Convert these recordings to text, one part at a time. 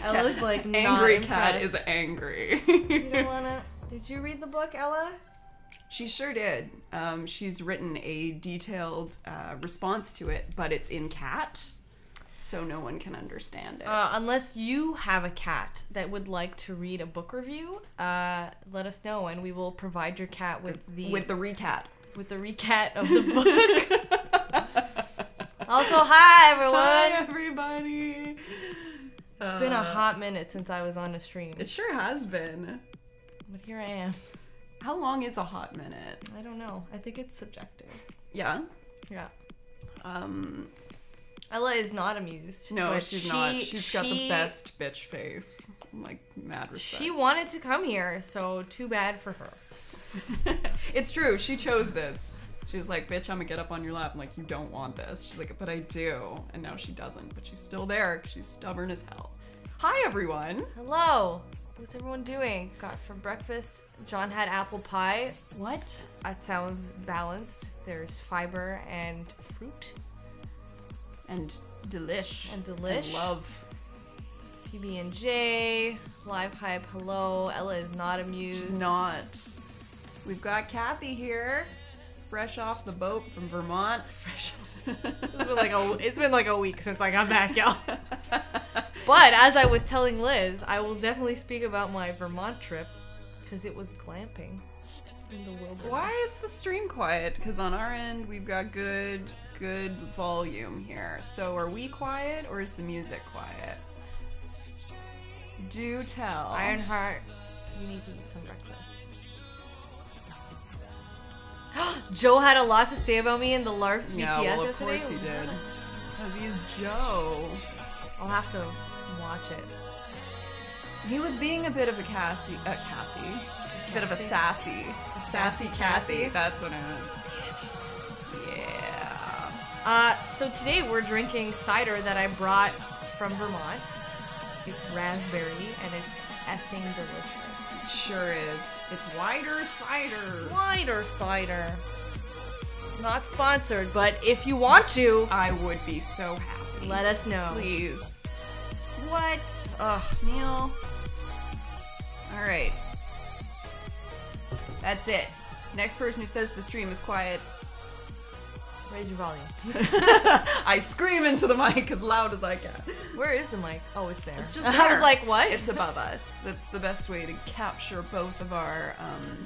Ella's like not angry impressed. cat is angry. You don't wanna... Did you read the book, Ella? She sure did. She's written a detailed response to it, but it's in cat, so no one can understand it. Unless you have a cat that would like to read a book review, let us know, and we will provide your cat with the recat. With the recat of the book. Also, hi everyone. Hi everybody. It's been a hot minute since I was on a stream. It sure has been. But here I am. How long is a hot minute? I don't know. I think it's subjective. Yeah? Yeah. Ella is not amused. No, she's not. She's got the best bitch face. Like, mad respect. She wanted to come here, so too bad for her. It's true. She chose this. She was like, bitch, I'm gonna get up on your lap. I'm like, you don't want this. She's like, but I do. And now she doesn't. But she's still there. She's stubborn as hell. Hi, everyone. Hello. What's everyone doing? Got for breakfast. John had apple pie. What? That sounds balanced. There's fiber and fruit. And delish. And delish. And love. PB&J. Live hype. Hello. Ella is not amused. She's not. We've got Cathy here. Fresh off the boat from Vermont. Fresh off. It's been like a week since I got back, y'all. But as I was telling Liz, I will definitely speak about my Vermont trip because it was glamping in the wilderness. Why is the stream quiet? Because on our end, we've got good volume here. So are we quiet or is the music quiet? Do tell. Ironheart, you need to eat some breakfast. Joe had a lot to say about me in the LARP's BTS well, yesterday. Of course he did. Because he's Joe. I'll have to watch it. He was being a bit of a Cassie. A bit of a sassy Cathy. That's what I meant. Damn it. Yeah. So today we're drinking cider that I brought from Vermont. It's raspberry and it's effing delicious. Sure is. It's Wider Cider. Wider Cider. Not sponsored, but if you want to, I would be so happy. Let us know. Please. What? Ugh, Neale. Alright. That's it. Next person who says the stream is quiet. Raise your volume. I scream into the mic as loud as I can. Where is the mic? Oh, it's there. It's just I was like, what? It's above us. That's the best way to capture both of our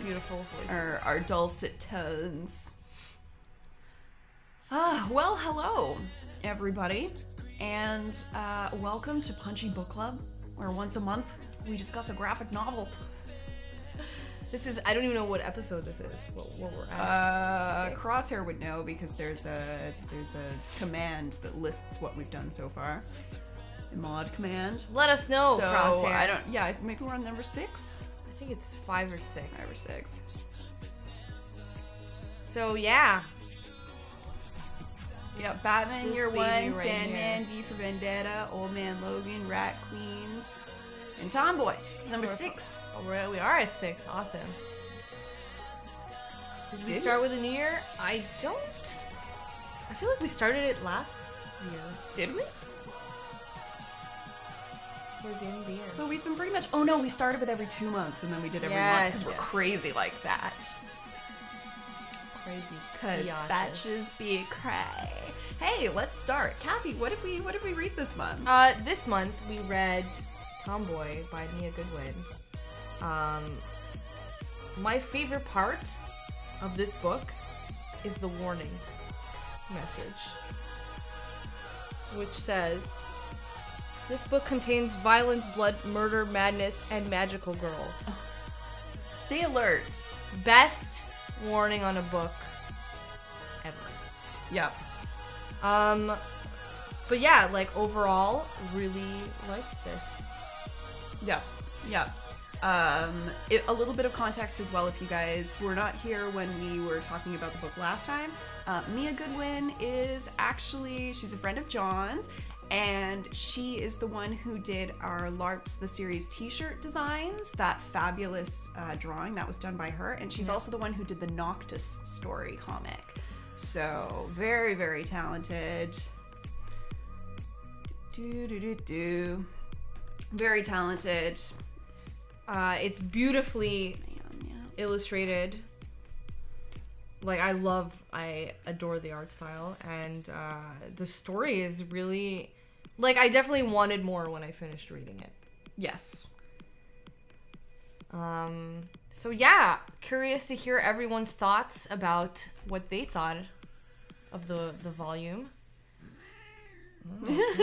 beautiful voices. Our dulcet tones. Well, hello, everybody, and welcome to Punchy Book Club, where once a month we discuss a graphic novel. This is, I don't even know what episode this is, what we're at. Crosshair would know because there's a command that lists what we've done so far. A mod command. Let us know, so, Crosshair. Maybe we're on number 6? I think it's 5 or 6. 5 or 6. So, yeah. Yeah, Batman Year One, right Sandman, V for Vendetta, Old Man Logan, Rat Queens, and Tomboy. It's number 6. Oh, we are at 6. Awesome. Did we start with a new year? I don't. I feel like we started it last year. Did we? Towards the end of the year. But we've been pretty much. Oh no, we started with every 2 months and then we did every month because we're crazy like that. Crazy. Because batches be cray. Hey, let's start. Cathy, what did we read this month? This month we read Tomboy by Mia Goodwin. My favorite part of this book is the warning message, which says, "This book contains violence, blood, murder, madness, and magical girls. Stay alert." Best warning on a book ever. Yep. But yeah, like overall, really liked this. Yeah, yeah. A little bit of context as well, if you guys were not here when we were talking about the book last time. Mia Goodwin is actually, she's a friend of John's, and she is the one who did our LARPs the series t-shirt designs, that fabulous drawing that was done by her, and she's also the one who did the Noctis story comic. So very, very talented. Very talented. It's beautifully illustrated. Like, I adore the art style, and the story is really, like, I definitely wanted more when I finished reading it. Yes. So yeah, curious to hear everyone's thoughts about what they thought of the volume. Oh,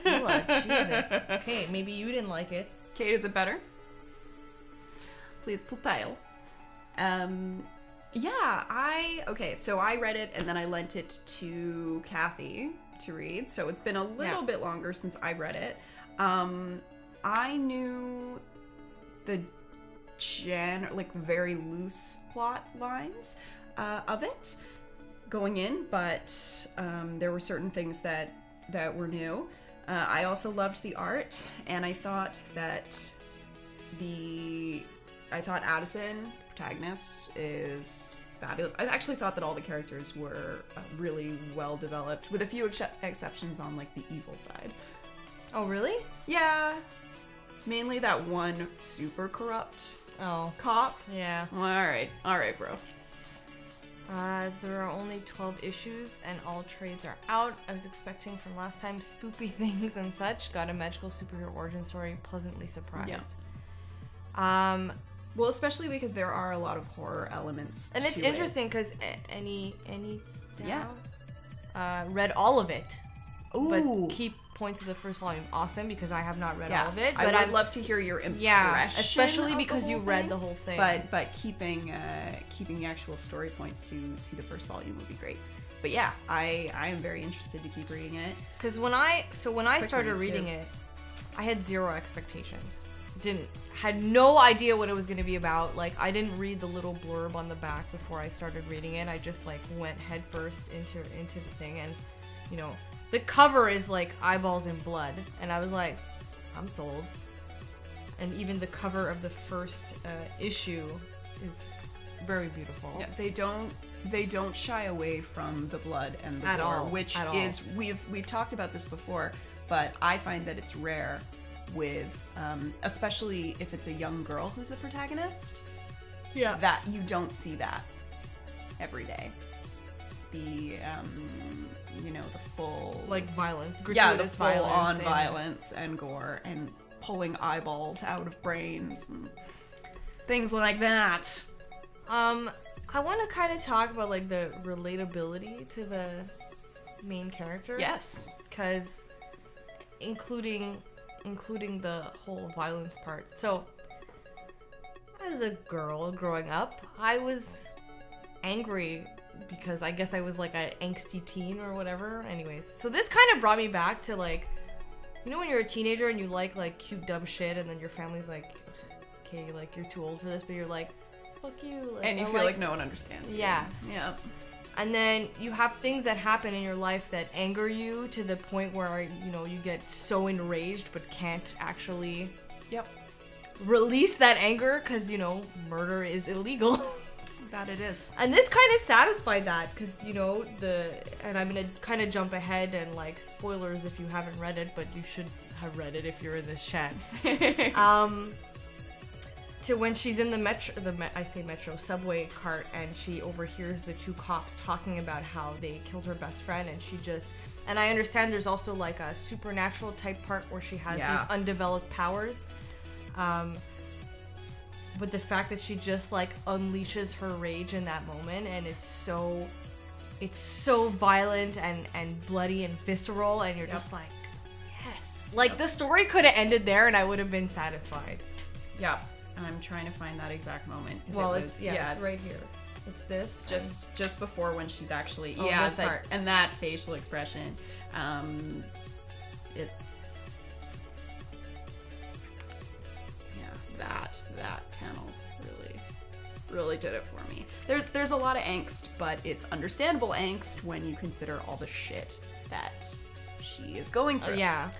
God. Jesus. Okay, maybe you didn't like it. Kate, is it better? Please tell. Yeah, so I read it and then I lent it to Cathy to read. So it's been a little bit longer since I read it. I knew the very loose plot lines of it going in, but there were certain things that were new. I also loved the art, and I thought that Addison, the protagonist, is fabulous. I actually thought that all the characters were really well developed, with a few exceptions on like the evil side. Oh, really? Yeah. Mainly that one super corrupt cop. Yeah. Well, all right, bro. There are only 12 issues and all trades are out. I was expecting from last time spoopy things and such. Got a magical superhero origin story. Pleasantly surprised. Yeah. Well, especially because there are a lot of horror elements. And it's interesting because any read all of it. Ooh. But key points of the first volume awesome because I have not read all of it. But I'd love to hear your impression. Yeah, especially because you read the whole thing. But keeping the actual story points to the first volume would be great. But yeah, I am very interested to keep reading it. Because when I started reading it, I had zero expectations. Had no idea what it was going to be about. Like, I didn't read the little blurb on the back before I started reading it. I just like went headfirst into the thing, and you know, the cover is like eyeballs and blood, and I was like, I'm sold. And even the cover of the first issue is very beautiful. Yeah, they don't shy away from the blood and the gore, which is we've talked about this before, but I find that it's rare with especially if it's a young girl who's the protagonist. Yeah. That you don't see that every day. The the full like violence, the full on violence and gore and pulling eyeballs out of brains and things like that. I want to kind of talk about like the relatability to the main character. Yes, because including the whole violence part. So, as a girl growing up, I was angry because I guess I was like an angsty teen or whatever. Anyways, so this kind of brought me back to like, you know when you're a teenager and you like cute dumb shit, and then your family's like, okay, like you're too old for this, but you're like, fuck you. Like, and you feel like no one understands you. Yeah. Yeah. And then you have things that happen in your life that anger you to the point where, you know, you get so enraged but can't actually release that anger because, you know, murder is illegal. That it is. And this kind of satisfied that because, you know, and I'm going to kind of jump ahead and, like, spoilers if you haven't read it, but you should have read it if you're in this chat. To when she's in the subway cart, and she overhears the two cops talking about how they killed her best friend, and I understand there's also like a supernatural type part where she has these undeveloped powers, but the fact that she just like unleashes her rage in that moment, and it's so violent and bloody and visceral, and you're just like, yes, like the story could have ended there and I would have been satisfied. Yeah. I'm trying to find that exact moment. Well, it's right here. It's this. Just before when she's actually this part. And that facial expression. It's that panel really did it for me. There's a lot of angst, but it's understandable angst when you consider all the shit that she is going through. Yeah.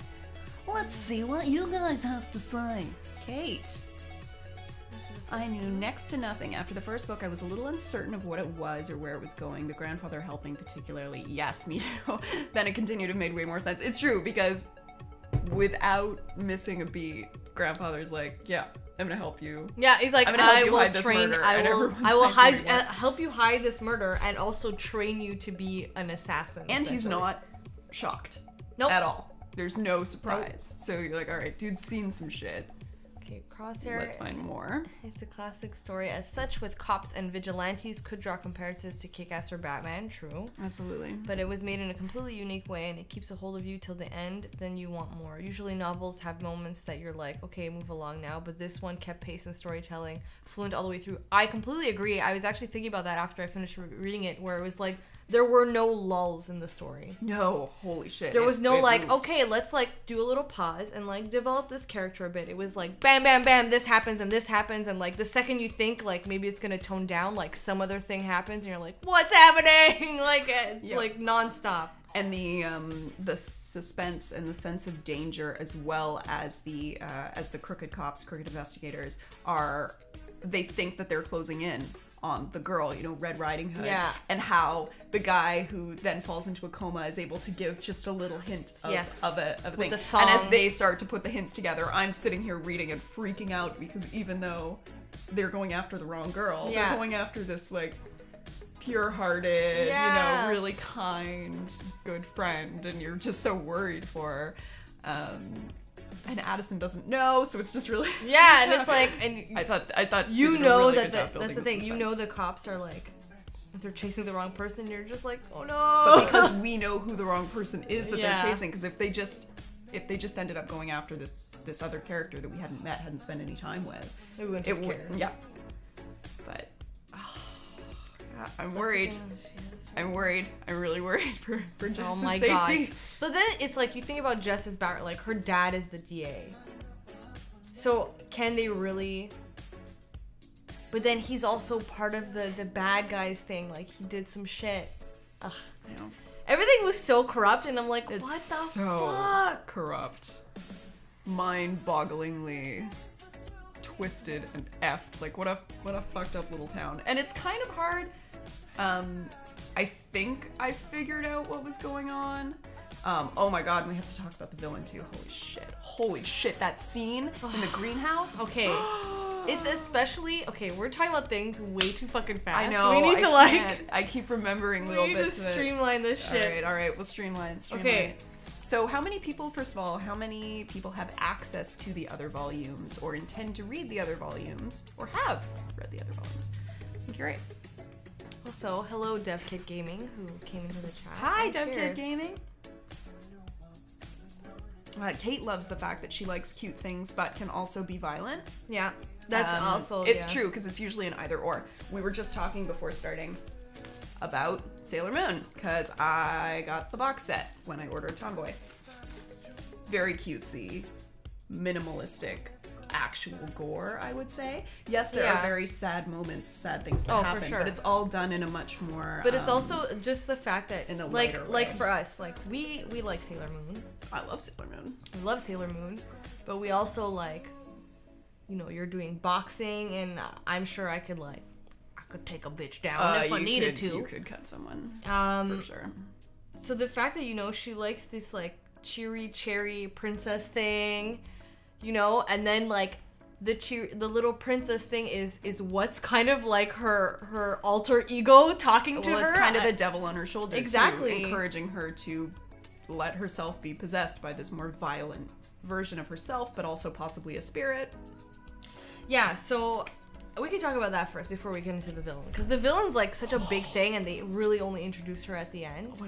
Let's see what you guys have to say. Kate. I knew next to nothing. After the first book, I was a little uncertain of what it was or where it was going. The grandfather helping particularly. Yes, me too. Then it continued and made way more sense. It's true, because without missing a beat, grandfather's like, yeah, I'm gonna help you. Yeah, he's like, I'm gonna help I you will hide this train. murder, I and will. everyone's I will like, hide. "Wait, what?" Help you hide this murder, and also train you to be an assassin. And he's essentially. not shocked Nope. at all. There's no surprise. So you're like, all right, dude's seen some shit. Okay, Crosshair. Let's find more. It's a classic story. As such, with cops and vigilantes, could draw comparisons to Kick-Ass or Batman. True. Absolutely. But it was made in a completely unique way, and it keeps a hold of you till the end. Then you want more. Usually novels have moments that you're like, okay, move along now. But this one kept pace and storytelling, fluent all the way through. I completely agree. I was actually thinking about that after I finished reading it, where it was like, there were no lulls in the story. No, holy shit. There was no it like, moved. okay, let's like do a little pause and like develop this character a bit. It was like bam, bam, bam, this happens and this happens, and like the second you think like maybe it's gonna tone down, like some other thing happens and you're like, what's happening? Like it's like nonstop. And the suspense and the sense of danger, as well as the crooked cops, crooked investigators they think that they're closing in on the girl, you know, Red Riding Hood. Yeah. And how the guy who then falls into a coma is able to give just a little hint of a thing. the song. And as they start to put the hints together, I'm sitting here reading and freaking out, because even though they're going after the wrong girl, they're going after this like pure-hearted, you know, really kind, good friend, and you're just so worried for her. And Addison doesn't know, so it's just really and it's like, and I thought you they did a know really that good job that's the building thing. You know suspense. the cops are like, if they're chasing the wrong person, you're just like, oh no. But because we know who the wrong person is that Yeah. they're chasing, because if they just ended up going after this other character that we hadn't met, hadn't spent any time with, we wouldn't it have would, cared. yeah. But I'm worried. I'm worried. I'm really worried for Jess's Oh my safety. god. But then it's like, you think about Jess's background, like her dad is the DA. So can they really? But then he's also part of the bad guys thing. Like he did some shit. Ugh. I know. Everything was so corrupt, and I'm like, what the so fuck? corrupt, mind-bogglingly twisted and effed. Like what a fucked up little town. And it's kind of hard. I think I figured out what was going on. Oh my god, we have to talk about the villain too. Holy shit, that scene in the greenhouse. Okay. It's especially, okay, we're talking about things way too fucking fast. I know. We need to I keep remembering little we need to bits of it. streamline this shit. All right, we'll streamline. Okay. So how many people, first of all, how many people have access to the other volumes, or intend to read the other volumes, or have read the other volumes? I'm curious. Also, hello DevKid Gaming, who came into the chat. Hi, And DevKid cheers. Gaming. Kate loves the fact that she likes cute things, but can also be violent. Yeah, that's also, It's yeah. true, because it's usually an either or. We were just talking before starting about Sailor Moon, because I got the box set when I ordered Tomboy. Very cutesy, minimalistic, actual gore, I would say. Yes, there are very sad moments, sad things that happen, for sure. but it's all done in a much more... But it's also just the fact that, in a like lighter way. for us, like we like Sailor Moon. I love Sailor Moon. We love Sailor Moon, but we also like, you know, you're doing boxing, and I'm sure I could take a bitch down if I needed to. You could cut someone, for sure. So the fact that, you know, she likes this like cheery cherry princess thing, you know, and then like the little princess thing is what's kind of like her alter ego talking to her. Well, it's kind of the devil on her shoulder, Exactly. too, encouraging her to let herself be possessed by this more violent version of herself, but also possibly a spirit. Yeah, so we can talk about that first before we get into the villain, because the villain's like such a big thing, and they really only introduce her at the end. Oh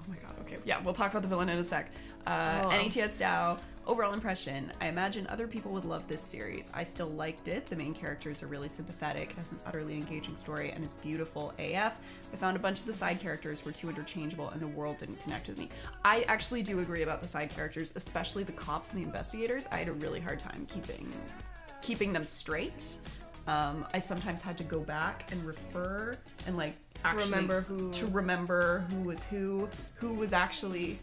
my god, okay. Yeah, we'll talk about the villain in a sec. NETS Dow, overall impression. I imagine other people would love this series. I still liked it. The main characters are really sympathetic. It has an utterly engaging story and is beautiful AF. I found a bunch of the side characters were too interchangeable and the world didn't connect with me. I actually do agree about the side characters, especially the cops and the investigators. I had a really hard time keeping them straight. I sometimes had to go back and refer and like actually remember who was actually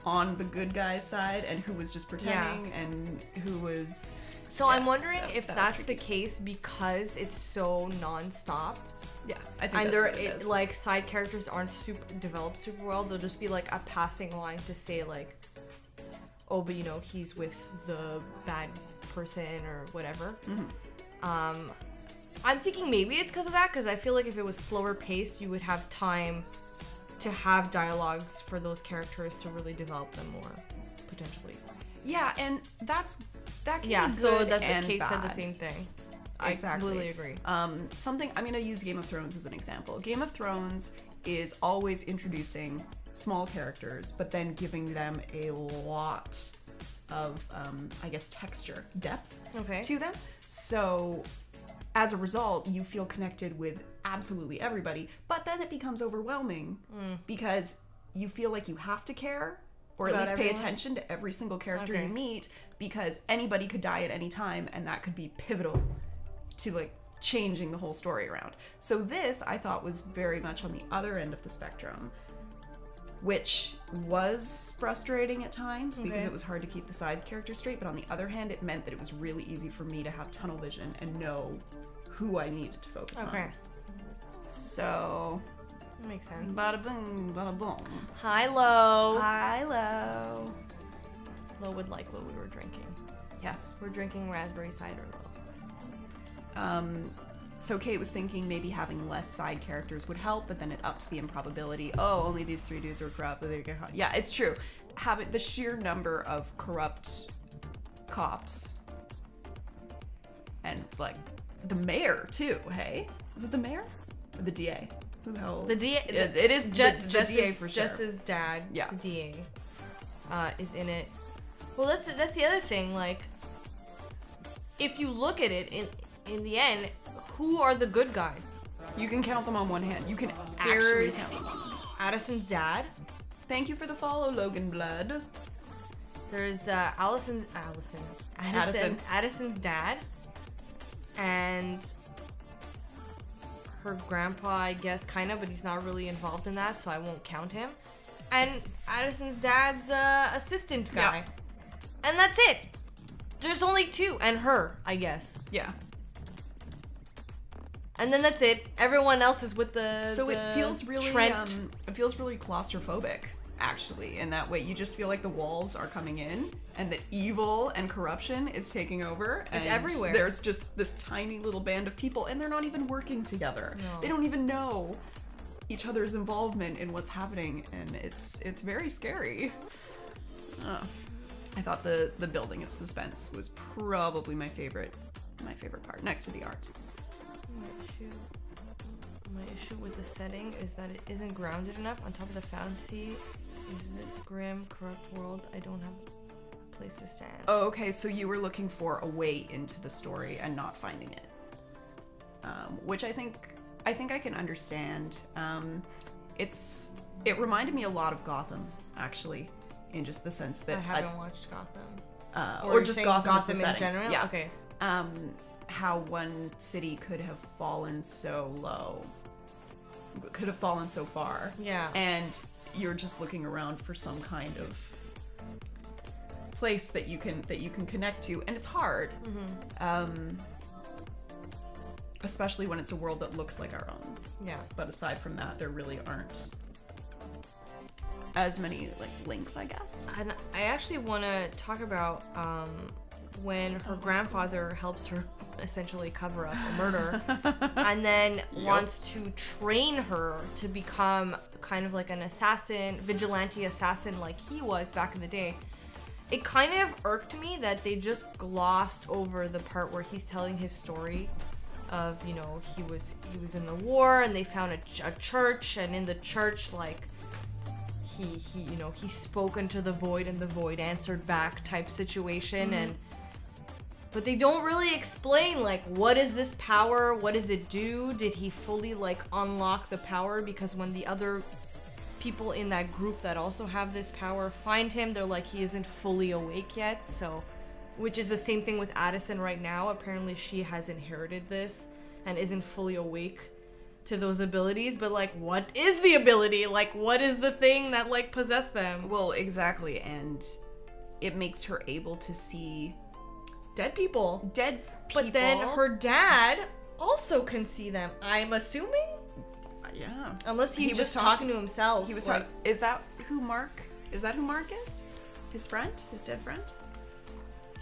on the good guy's side and who was just pretending and who was. So I'm wondering if that's the case because it's so non-stop. Yeah, I think and that's what it is. like side characters aren't developed super well. They'll just be like a passing line to say like, oh, but you know, he's with the bad person or whatever. I'm thinking maybe it's because of that, because I feel like if it was slower paced, you would have time to have dialogues for those characters to really develop them more, potentially. Yeah, and that can be good so that's and Kate bad. said the same thing. Exactly. I completely agree. I'm going to use Game of Thrones as an example. Game of Thrones is always introducing small characters, but then giving them a lot of, I guess, texture, depth to them. So as a result, you feel connected with absolutely everybody, but then it becomes overwhelming because you feel like you have to care, or at least pay attention to every single character you meet, because anybody could die at any time, and that could be pivotal to like changing the whole story around. So this, I thought, was very much on the other end of the spectrum, which was frustrating at times because it was hard to keep the side characters straight, but on the other hand, it meant that it was really easy for me to have tunnel vision and know who I needed to focus on. So that makes sense. Bada boom, bada boom. Hi, Lo. Hi, Lo. Lo would like what we were drinking. Yes. We're drinking raspberry cider, Lo. So Kate was thinking maybe having less side characters would help, but then it ups the improbability. Oh, only these 3 dudes are corrupt, they get caught. Yeah, it's true. Having the sheer number of corrupt cops, and like the mayor too. Hey, is it the mayor or the DA? Who the hell? The DA. It is the DA for sure. Jess's dad. Yeah. The DA. Is in it. Well, that's the other thing. Like, if you look at it in the end, who are the good guys? You can count them on one hand. You can actually count them. Addison's dad. Thank you for the follow, Logan Blood. There's Addison's dad, and her grandpa, I guess, kind of, but he's not really involved in that, so I won't count him. And Addison's dad's assistant guy. Yeah. And that's it. There's only 2, and her, I guess. Yeah. And then that's it. Everyone else is with the it feels really Trent. It feels really claustrophobic, actually, in that way. You just feel like the walls are coming in, and that evil and corruption is taking over. It's and everywhere. There's just this tiny little band of people, and they're not even working together. No. They don't even know each other's involvement in what's happening, and it's very scary. I thought the building of suspense was probably my favorite part, next to the art. My issue with the setting is that it isn't grounded enough. On top of the fantasy is this grim, corrupt world. I don't have a place to stand. Oh, okay, so you were looking for a way into the story and not finding it. Which I think I can understand. It reminded me a lot of Gotham, actually, in just the sense that I haven't watched Gotham. Or just Gotham in general? Yeah. Okay. How one city could have fallen so low, could have fallen so far. Yeah. And you're just looking around for some kind of place that you can connect to, and it's hard. Especially when it's a world that looks like our own. Yeah. But aside from that, there really aren't as many like links, I guess. And I actually want to talk about when her grandfather helps her essentially cover up a murder and then wants to train her to become kind of like an vigilante assassin like he was back in the day. It kind of irked me that they just glossed over the part where he's telling his story of, you know, he was in the war and they found a church, and in the church, like, he spoke into the void and the void answered back type situation. But they don't really explain, like, what is this power? What does it do? Did he fully, like, unlock the power? Because when the other people in that group that also have this power find him, they're like, he isn't fully awake yet. So, which is the same thing with Addison right now. Apparently she has inherited this and isn't fully awake to those abilities. But, like, what is the ability? Like, what is the thing that, like, possessed them? Well, exactly. And it makes her able to see dead people. But then her dad also can see them, I'm assuming? Yeah. Unless he was just talking to himself. He was like, Is that who Mark is? His friend? His dead friend?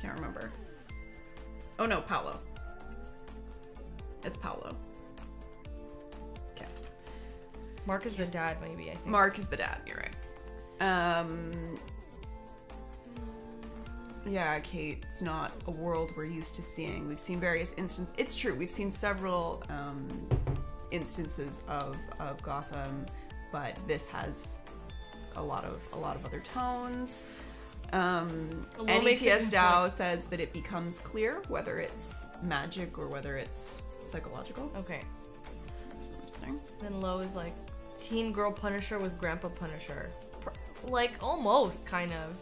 Can't remember. Oh no, Paolo. It's Paolo. Okay. Mark is the dad, maybe, I think. Mark is the dad, you're right. Yeah, Kate, it's not a world we're used to seeing. We've seen various instances. It's true, we've seen several instances of Gotham, but this has a lot of other tones. NETS Dow says that it becomes clear whether it's magic or whether it's psychological. Okay. That's interesting. Then Lo is like teen girl Punisher with grandpa Punisher. Like, almost, kind of.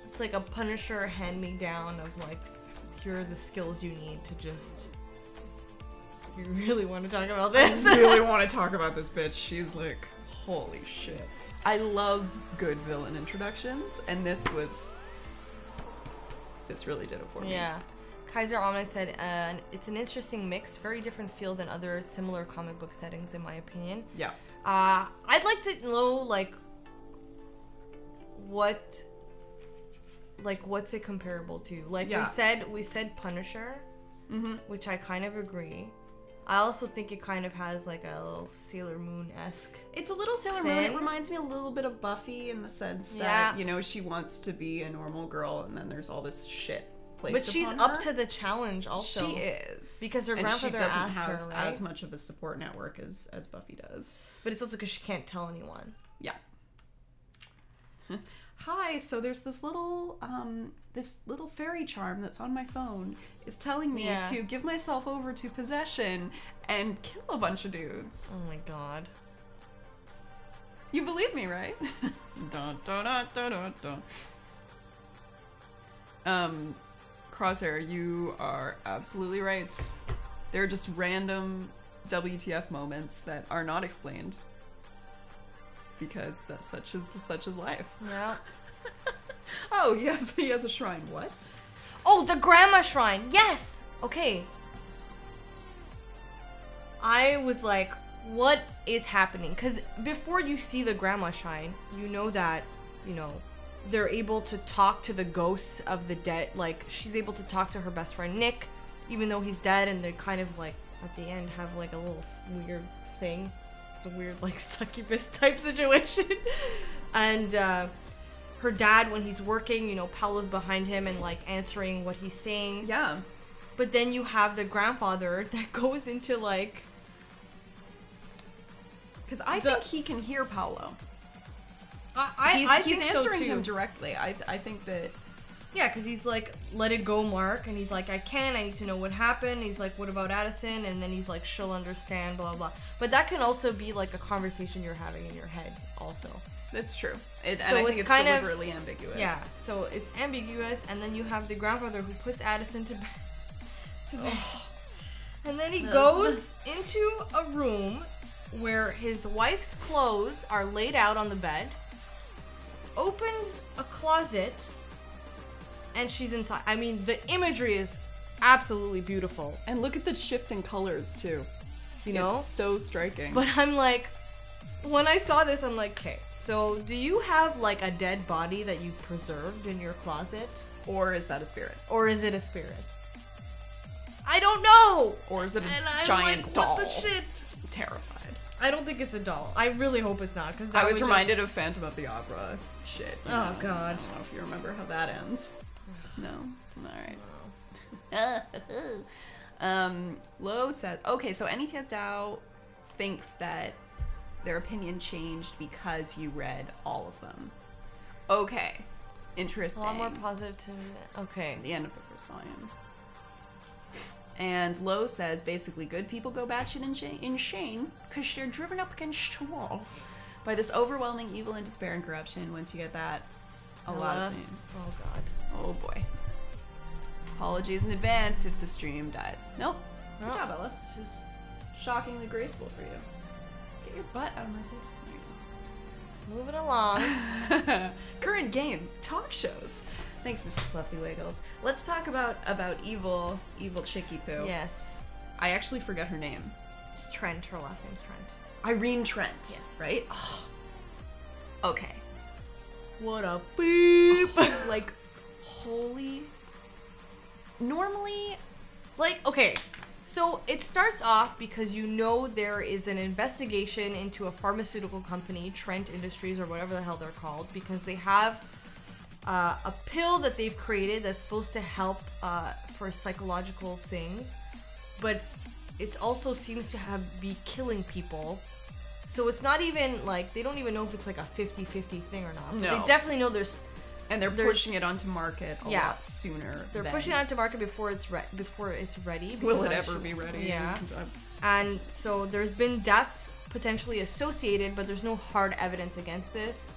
It's like a Punisher hand-me-down of like, here are the skills you need to just... You really want to talk about this? I really want to talk about this bitch. She's like, holy shit. I love good villain introductions, and this really did it for me. Yeah. Kaiser Omnic said, it's an interesting mix, very different feel than other similar comic book settings, in my opinion. Yeah. I'd like to know, like, what's it comparable to? Like, we said Punisher, which I kind of agree. I also think it kind of has like a little Sailor Moon-esque. It's a little Sailor Moon. It reminds me a little bit of Buffy in the sense that, you know, she wants to be a normal girl and then there's all this shit placed But she's upon up her. to the challenge also. She is. Because her grandfather asked asked her, right? as much of a support network as Buffy does. But it's also because she can't tell anyone. Yeah. Hi, so there's this little fairy charm that's on my phone is telling me to give myself over to possession and kill a bunch of dudes. Oh my god. You believe me, right? Dun, dun, dun, dun, dun, dun. Crosshair, you are absolutely right. They're just random WTF moments that are not explained. Because that's such is life. Yeah. Oh, yes, he has a shrine. What? Oh, the grandma shrine. Yes. Okay. I was like, what is happening? Because before you see the grandma shrine, you know that, you know, they're able to talk to the ghosts of the dead. Like, she's able to talk to her best friend Nick, even though he's dead, and they kind of like at the end have like a little weird thing. It's a weird like succubus type situation. And her dad, when he's working, you know, Paolo's behind him and like answering what he's saying. Yeah. But then you have the grandfather that goes into like... Because I think he can hear Paolo. He's answering so too. him directly. I think that... Yeah, because he's like, let it go, Mark. And he's like, I need to know what happened. He's like, what about Addison? And then he's like, she'll understand, blah, blah. But that can also be like a conversation you're having in your head also. That's true. And So I think it's it's kind of- deliberately ambiguous. Yeah, so it's ambiguous. And then you have the grandfather who puts Addison to bed. And then he goes into a room where his wife's clothes are laid out on the bed, opens a closet, and she's inside. I mean, the imagery is absolutely beautiful. And look at the shift in colors, too. You know? It's so striking. But I'm like, when I saw this, I'm like, okay, so do you have like a dead body that you've preserved in your closet? Or is that a spirit? Or is it a spirit? I don't know! Or is it a And I'm giant like, doll? what the shit? I'm terrified. I don't think it's a doll. I really hope it's not, because I was reminded of Phantom of the Opera shit. Oh, know? God. I don't know if you remember how that ends. No? Alright. Lo said, okay, so NETS Dow thinks that their opinion changed because you read all of them. Okay. Interesting. A lot more positive to... Okay. The end of the first volume. And Lo says, basically, good people go batshit insane because they're driven up against a wall by this overwhelming evil and despair and corruption. Once you get that, a lot of things. Oh, God. Oh, boy. Apologies in advance if the stream dies. Nope. Good No. job, Ella. Just shockingly graceful for you. Get your butt out of my face. There you Moving along. go. Current game. Talk shows. Thanks, Mr. Fluffy Wiggles. Let's talk about evil Chicky Poo. Yes. I actually forget her name. It's Trent. Her last name's Trent. Irene Trent. Yes. Right? Oh. Okay. What a beep. Like, holy. Normally, Like, okay, so it starts off because you know there is an investigation into a pharmaceutical company, Trent Industries or whatever the hell they're called, because they have a pill that they've created that's supposed to help for psychological things, but it also seems to be killing people. So it's not even like, they don't even know if it's like a 50-50 thing or not. No. They definitely know there's... And they're pushing it onto market a lot sooner. They're pushing it onto market before it's ready. Will it ever be ready? Yeah. And so there's been deaths potentially associated, but there's no hard evidence against this.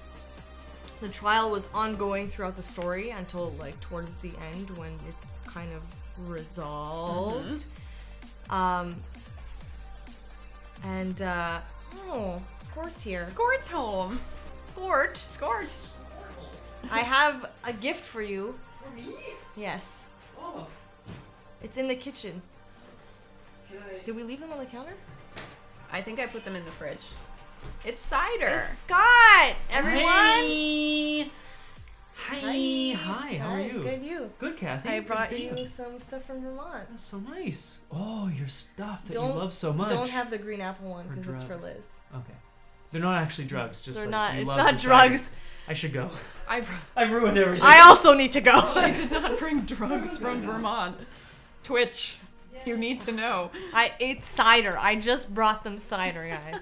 The trial was ongoing throughout the story until like towards the end when it's kind of resolved. Oh, Scort's here. Scort's home. Scort. I have a gift for you. For me? Yes. Oh. It's in the kitchen. Can I... Did we leave them on the counter? I think I put them in the fridge. It's cider. It's Scott! Everyone! Hi. How are you? Good, you. Good, Cathy. I Good to brought see you some stuff from Vermont. That's so nice. Oh, your stuff that Don't- you love so much. Don't have the green apple one Or because it's for drugs. Liz. Okay. They're not actually drugs. Just They're like not. you It's love not the cider. drugs. I should go. I I've ruined everything. also need to go. She did not bring drugs from Vermont. Twitch, you need to know. I ate cider. I just brought them cider, guys.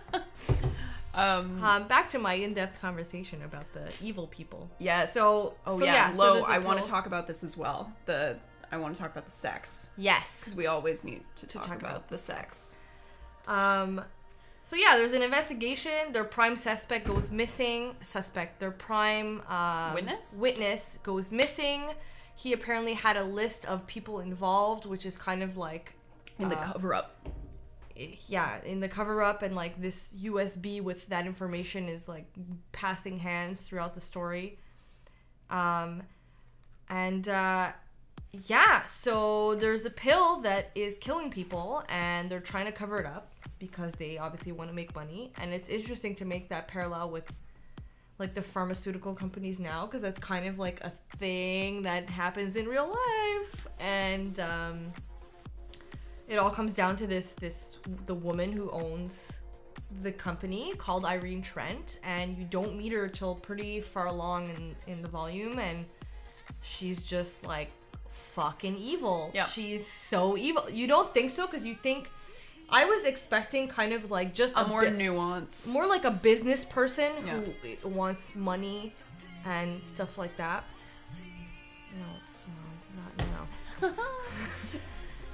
Back to my in-depth conversation about the evil people. Yes. So yeah, so Lo, there's a I want to pill. talk about this as well. I want to talk about the sex. Yes. Because we always need to talk about the sex. So yeah, there's an investigation. Their prime suspect goes missing. Their prime witness goes missing. He apparently had a list of people involved, which is kind of like In the cover-up. Yeah, in the cover-up, and like this USB with that information is like passing hands throughout the story. Yeah, so there's a pill that is killing people, and they're trying to cover it up because they obviously want to make money. And it's interesting to make that parallel with like the pharmaceutical companies now, because that's kind of like a thing that happens in real life. And it all comes down to the woman who owns the company called Irene Trent, and you don't meet her till pretty far along in the volume, and she's just like fucking evil. Yep. She's so evil. You don't think so, because you think, I was expecting kind of like just a more nuanced. more like a business person who wants money and stuff like that. No, not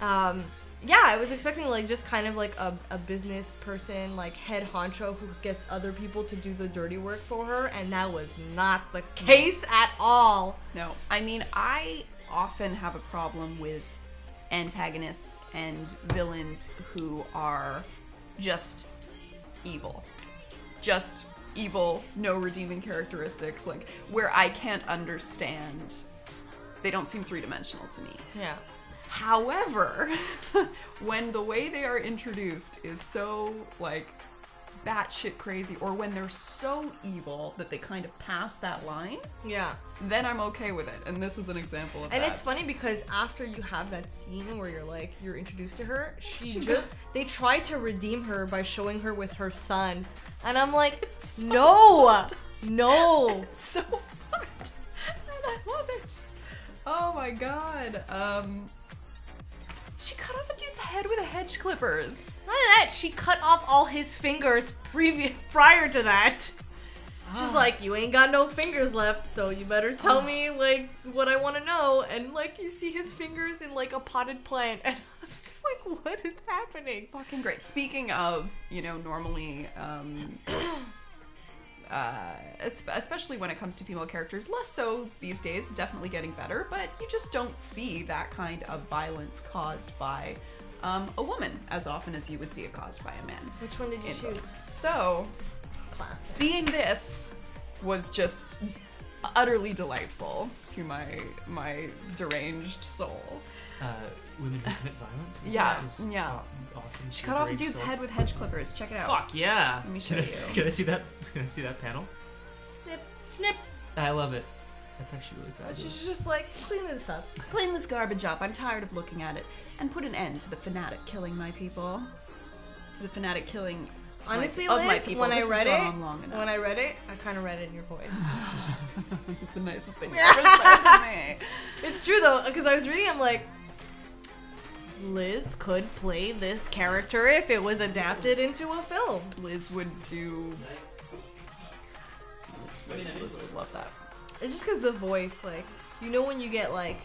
now. Yeah, I was expecting like just kind of like a business person, like head honcho who gets other people to do the dirty work for her, and that was not the case at all. No. I mean, I often have a problem with antagonists and villains who are just evil. Just evil, no redeeming characteristics, like where I can't understand. They don't seem three-dimensional to me. Yeah. However, when the way they are introduced is so, like, batshit crazy, or when they're so evil that they kind of pass that line, Yeah. then I'm okay with it. And this is an example of that. And it's funny because after you have that scene where you're introduced to her, they try to redeem her by showing her with her son. And I'm like, It's so no. No. It's so fucked. And I love it. Oh my god. She cut off a dude's head with a hedge clippers. Not that, she cut off all his fingers prior to that. She's like, you ain't got no fingers left, so you better tell me, like, what I want to know. And, like, you see his fingers in, like, a potted plant. And I was just like, what is happening? Fucking great. Speaking of, normally, especially when it comes to female characters, less so these days, definitely getting better, but you just don't see that kind of violence caused by a woman as often as you would see it caused by a man. Which one did you in choose? books. So, Classic. seeing this was just utterly delightful to my deranged soul. Women who commit violence. Yeah. Awesome. She cut off a Great dude's soul. head with hedge clippers. Check it out. Fuck yeah! Let me show Can I- you. Can I see that? Can I see that panel? Snip. Snip. I love it. That's actually really fabulous. She's just like, clean this up. Clean this garbage up. I'm tired of looking at it. And put an end to the fanatic killing my people. To the fanatic killing Honestly, of Liz, my people. when I This read has it, gone on long enough. when I read it, I kind of read it in your voice. It's the nicest thing you ever said to me. It's true though, because I was reading, I'm like, Liz could play this character if it was adapted into a film. Liz would do... Liz would love that. It's just because the voice, like, you know when you get like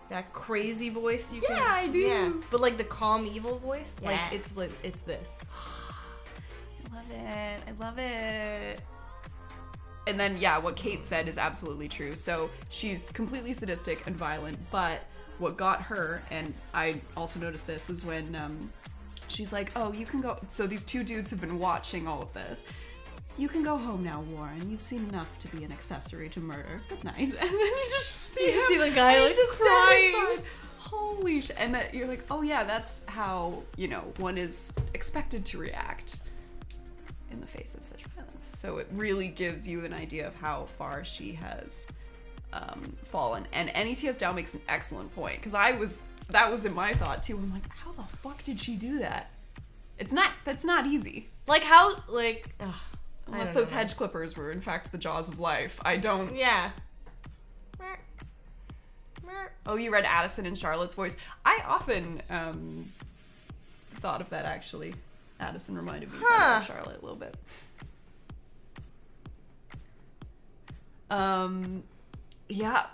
that crazy voice you can... Yeah, I do. Yeah, but like the calm evil voice, Yeah. like it's this. I love it. I love it. And then, yeah, what Kate said is absolutely true. So she's completely sadistic and violent, but what got her, and I also noticed this, is when she's like, oh, you can go. So these two dudes have been watching all of this. You can go home now, Warren. You've seen enough to be an accessory to murder. Good night. And then you just see him, see the guy, and like, he's just crying. dead inside. Holy shit. And that you're like, oh yeah, that's how, you know, one is expected to react in the face of such violence. So it really gives you an idea of how far she has fallen. And NETS Dow makes an excellent point, because that was in my thought too. I'm like, how the fuck did she do that? That's not easy. Like how, like, ugh, Unless those hedge clippers were in fact the jaws of life. I don't... Yeah. Oh, you read Addison and Charlotte's voice. I often thought of that, actually. Addison reminded me of Charlotte a little bit. Yeah,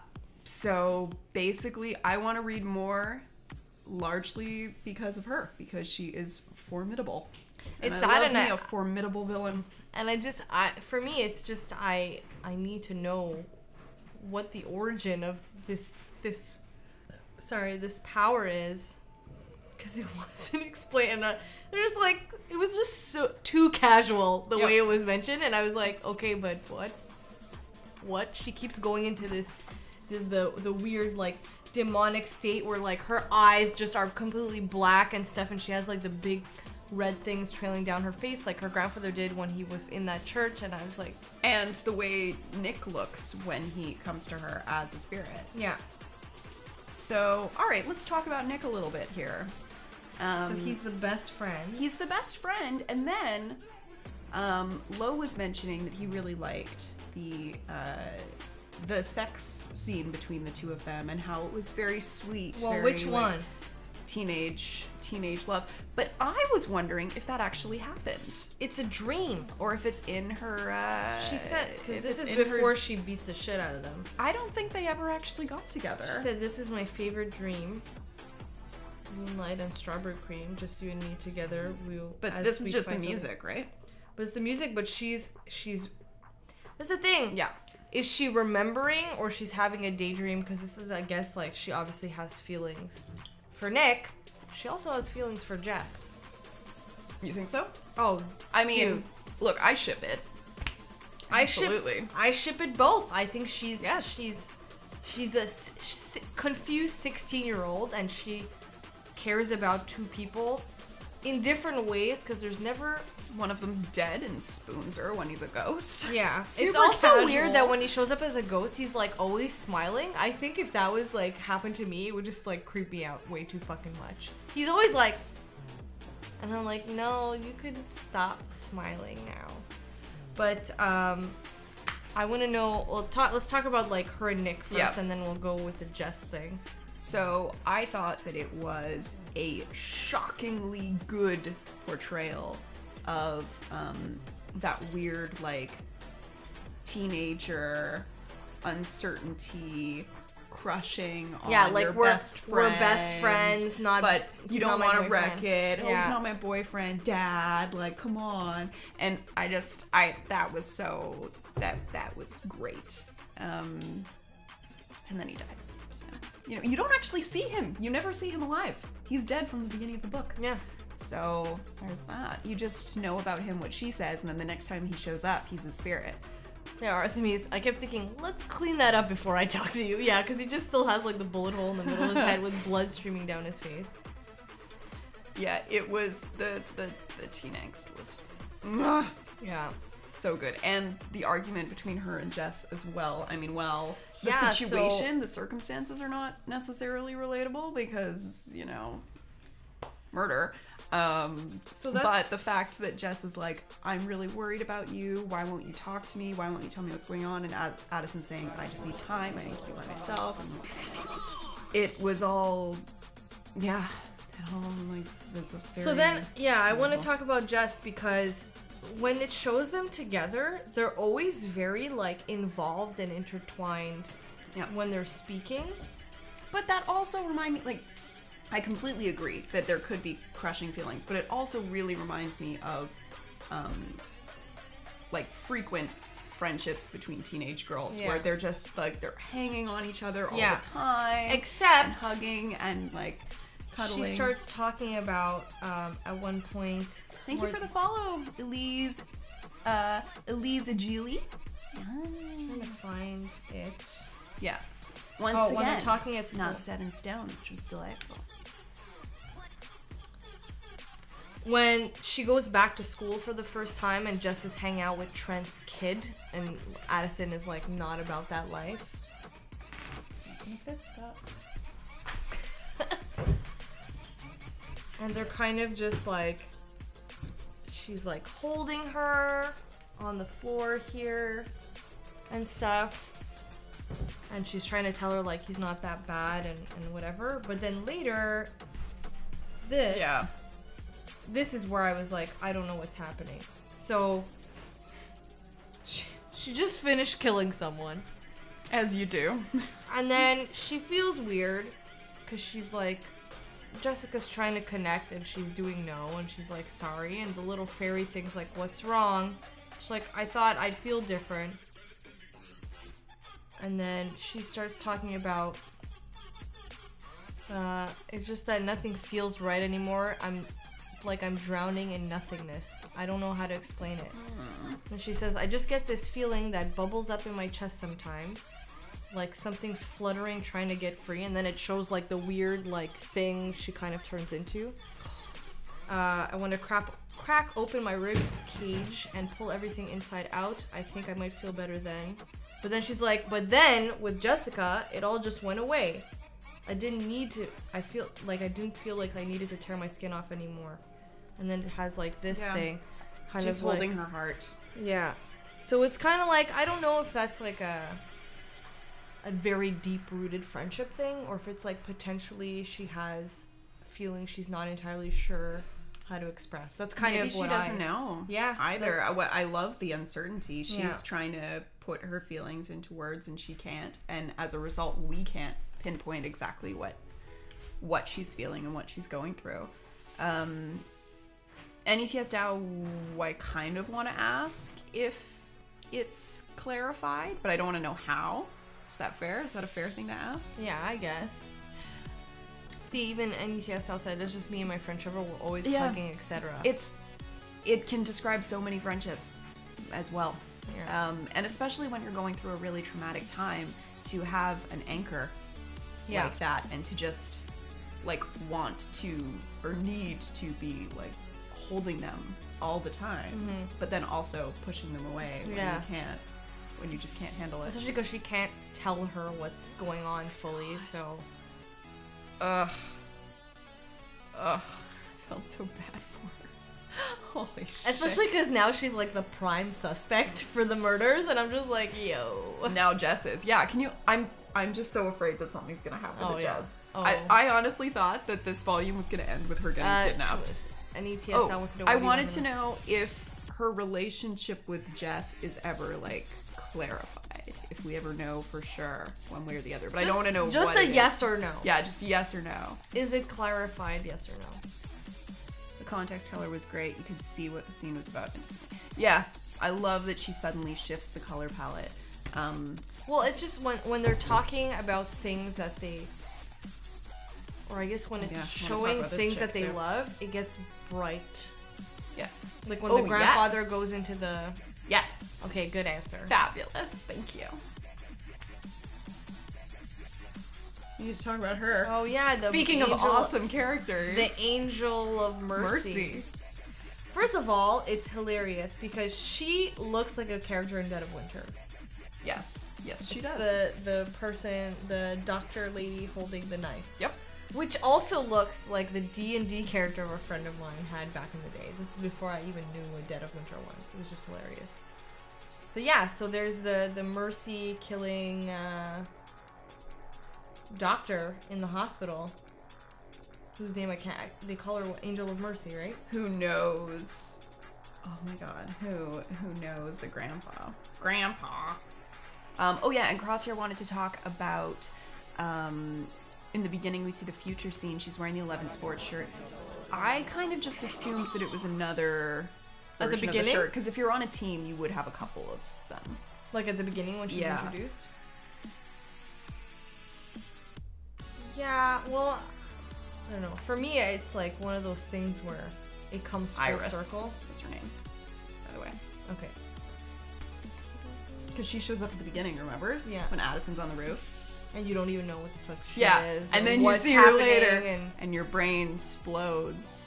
so basically I want to read more, largely because of her, because she is formidable. And It's I that love and me a formidable villain. And for me, it's just I need to know what the origin of this power is, because it wasn't explained. And there's like, it was just so too casual the way it was mentioned, and I was like, okay, but what? She keeps going into this the weird like demonic state where like her eyes just are completely black and stuff, and she has like the big red things trailing down her face like her grandfather did when he was in that church. And I was like, and the way Nick looks when he comes to her as a spirit. Yeah. So, all right, let's talk about Nick a little bit here. So he's the best friend. He's the best friend, and then Lo was mentioning that he really liked the sex scene between the two of them and how it was very sweet. Well, very, which like, one? Teenage love. But I was wondering if that actually happened, It's a dream. or if it's in her. She said, because if this it's is in before her- she beats the shit out of them. I don't think they ever actually got together. She said, this is my favorite dream. Moonlight and strawberry cream, just you and me together. But as this is we just the find each other. music, right? But it's the music, but she's that's the thing. Yeah. Is she remembering, or she's having a daydream? Because this is, I guess, like, she obviously has feelings for Nick. She also has feelings for Jess. You think so? Oh, I mean, dude. look, I ship it. Absolutely. I ship it both. I think she's Yes. she's a confused 16-year-old, and she cares about two people in different ways, because there's never... One of them's dead and spoons her when he's a ghost. Yeah. Super It's also casual. weird that when he shows up as a ghost, he's like always smiling. I think if that was like happened to me, it would just like creep me out way too fucking much. He's always like, and I'm like, no, you could stop smiling now. But I want to know. Let's talk about like her and Nick first, Yeah. and then we'll go with the Jess thing. So I thought that it was a shockingly good portrayal of that weird, like, teenager uncertainty crushing on like your we're best friend. we're best friends, not. But you he's don't not my want to wreck boyfriend. it. Oh, Yeah. he's not my boyfriend, Dad. Like, come on. And that was great. And then he dies. So, you don't actually see him. You never see him alive. He's dead from the beginning of the book. Yeah. So there's that. You just know about him what she says, and then the next time he shows up, he's a spirit. Yeah, Artemis, I kept thinking, let's clean that up before I talk to you. Yeah, because he just still has like the bullet hole in the middle of his head with blood streaming down his face. Yeah, it was the teen angst was Yeah. So good. And the argument between her and Jess as well. I mean, well, the Yeah, situation, the circumstances are not necessarily relatable because, you know, murder. But the fact that Jess is like, I'm really worried about you. Why won't you talk to me? Why won't you tell me what's going on? And Addison's saying, I just need time. I need to be by myself. And it was all, yeah. It all, like, was a very... So then, yeah, I want to talk about Jess because when it shows them together, they're always very, like, involved and intertwined when they're speaking. But that also reminds me, like, I completely agree that there could be crushing feelings, but it also really reminds me of, like, frequent friendships between teenage girls where they're just, like, they're hanging on each other all the time. Except... And hugging and, like, cuddling. She starts talking about, at one point... Thank you for the follow, Elise Agili. I'm trying to find it. Yeah. Once again, when they're talking at school. Not set in stone, which was delightful. When she goes back to school for the first time and Jess is hanging out with Trent's kid and Addison is like not about that life. And they're kind of just like, she's like holding her on the floor here and stuff. And she's trying to tell her like he's not that bad and whatever. But then later, this is where I was like, I don't know what's happening. So, she just finished killing someone. As you do. And then she feels weird because she's like, Jessica's trying to connect and she's doing no and she's like, sorry. And the little fairy thing's like, what's wrong? She's like, I thought I'd feel different. And then she starts talking about, it's just that nothing feels right anymore. I'm drowning in nothingness. I don't know how to explain it. And she says, I just get this feeling that bubbles up in my chest sometimes. Like something's fluttering, trying to get free. And then it shows like the weird like thing she kind of turns into. I want to crack open my rib cage and pull everything inside out. I think I might feel better then. But then she's like, but then with Jessica, it all just went away. I didn't feel like I needed to tear my skin off anymore. And then it has like this thing kind just of holding like, her heart. Yeah. So it's kind of like, I don't know if that's like a very deep-rooted friendship thing or if it's like potentially she has a feeling she's not entirely sure how to express. That's kind Maybe of she what doesn't know. Yeah. Either. I love the uncertainty. She's trying to put her feelings into words and she can't. And as a result, we can't pinpoint exactly what she's feeling and what she's going through. NETS Dow, I kind of want to ask if it's clarified, but I don't want to know how. Is that fair? Is that a fair thing to ask? Yeah, I guess. See, even NETS Dow said, it's just me and my friend Trevor, we're always hugging, etc. It can describe so many friendships as well. Yeah. And especially when you're going through a really traumatic time, to have an anchor like that and to just like want to or need to be like holding them all the time, but then also pushing them away when you just can't handle it. Especially because she can't tell her what's going on fully, so... Ugh. Felt so bad for her. Holy shit. Especially because now she's like the prime suspect for the murders, and I'm just like, yo. Now Jess is. Yeah, can you... I'm just so afraid that something's gonna happen to Jess. Oh. I honestly thought that this volume was gonna end with her getting kidnapped. I wanted to know if her relationship with Jess is ever like clarified, if we ever know for sure one way or the other, but I don't want to know just what a yes or no. Yeah, just yes or no. Is it clarified, yes or no? The context color was great. You could see what the scene was about instantly. Yeah, I love that she suddenly shifts the color palette. Well, it's just when they're talking about things that they, or I guess when it's showing things that they love, it gets bright. Yeah. Like when the grandfather goes into the... Yes. Okay, good answer. Fabulous. Thank you. You just talk about her. Oh, yeah. Speaking of awesome characters. The Angel of Mercy. First of all, it's hilarious because she looks like a character in Dead of Winter. Yes, she It's does. the person, the doctor lady holding the knife. Yep. Which also looks like the D&D character of a friend of mine had back in the day. This is before I even knew what Dead of Winter was. It was just hilarious. But yeah, so there's the Mercy killing doctor in the hospital, whose name I can't. They call her Angel of Mercy, right? Who knows? Oh my god, who knows the grandpa? Oh yeah, and Crosshair wanted to talk about. In the beginning, we see the future scene. She's wearing the 11 sports shirt. I kind of just assumed that it was another At the version of beginning? shirt, because if you're on a team, you would have a couple of them. Like at the beginning when she's Yeah. introduced? Yeah, well, I don't know. For me, it's like one of those things where it comes full Iris. circle. That's her name, by the way. Okay. Because she shows up at the beginning, remember? Yeah. When Addison's on the roof. And you don't even know what the fuck she Yeah, is. and or then you what's see her happening, later, and and your brain explodes.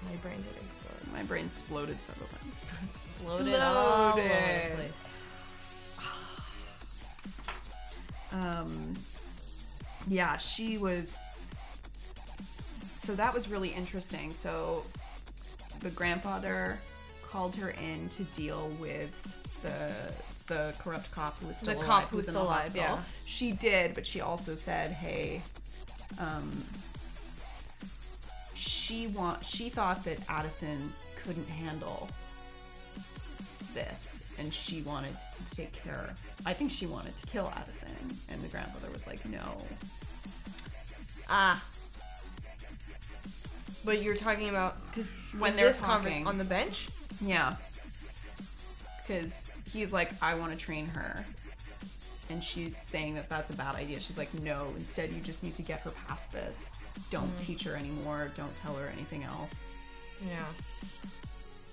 my brain did explode. My brain exploded several times. Exploded all over the Exploded. place. Yeah, she was. So that was really interesting. So the grandfather called her in to deal with the corrupt cop who was still alive. cop who was who's in the still alive, hospital. yeah. She did, but she also said, "Hey, she thought that Addison couldn't handle this, and she wanted to take care. I think she wanted to kill Addison, and the grandmother was like, no." Ah. But you're talking about because When they're this talking. on the bench. Yeah. Because he's like, "I want to train her." And she's saying that that's a bad idea. She's like, "No, instead you just need to get her past this. Don't teach her anymore. Don't tell her anything else." Yeah.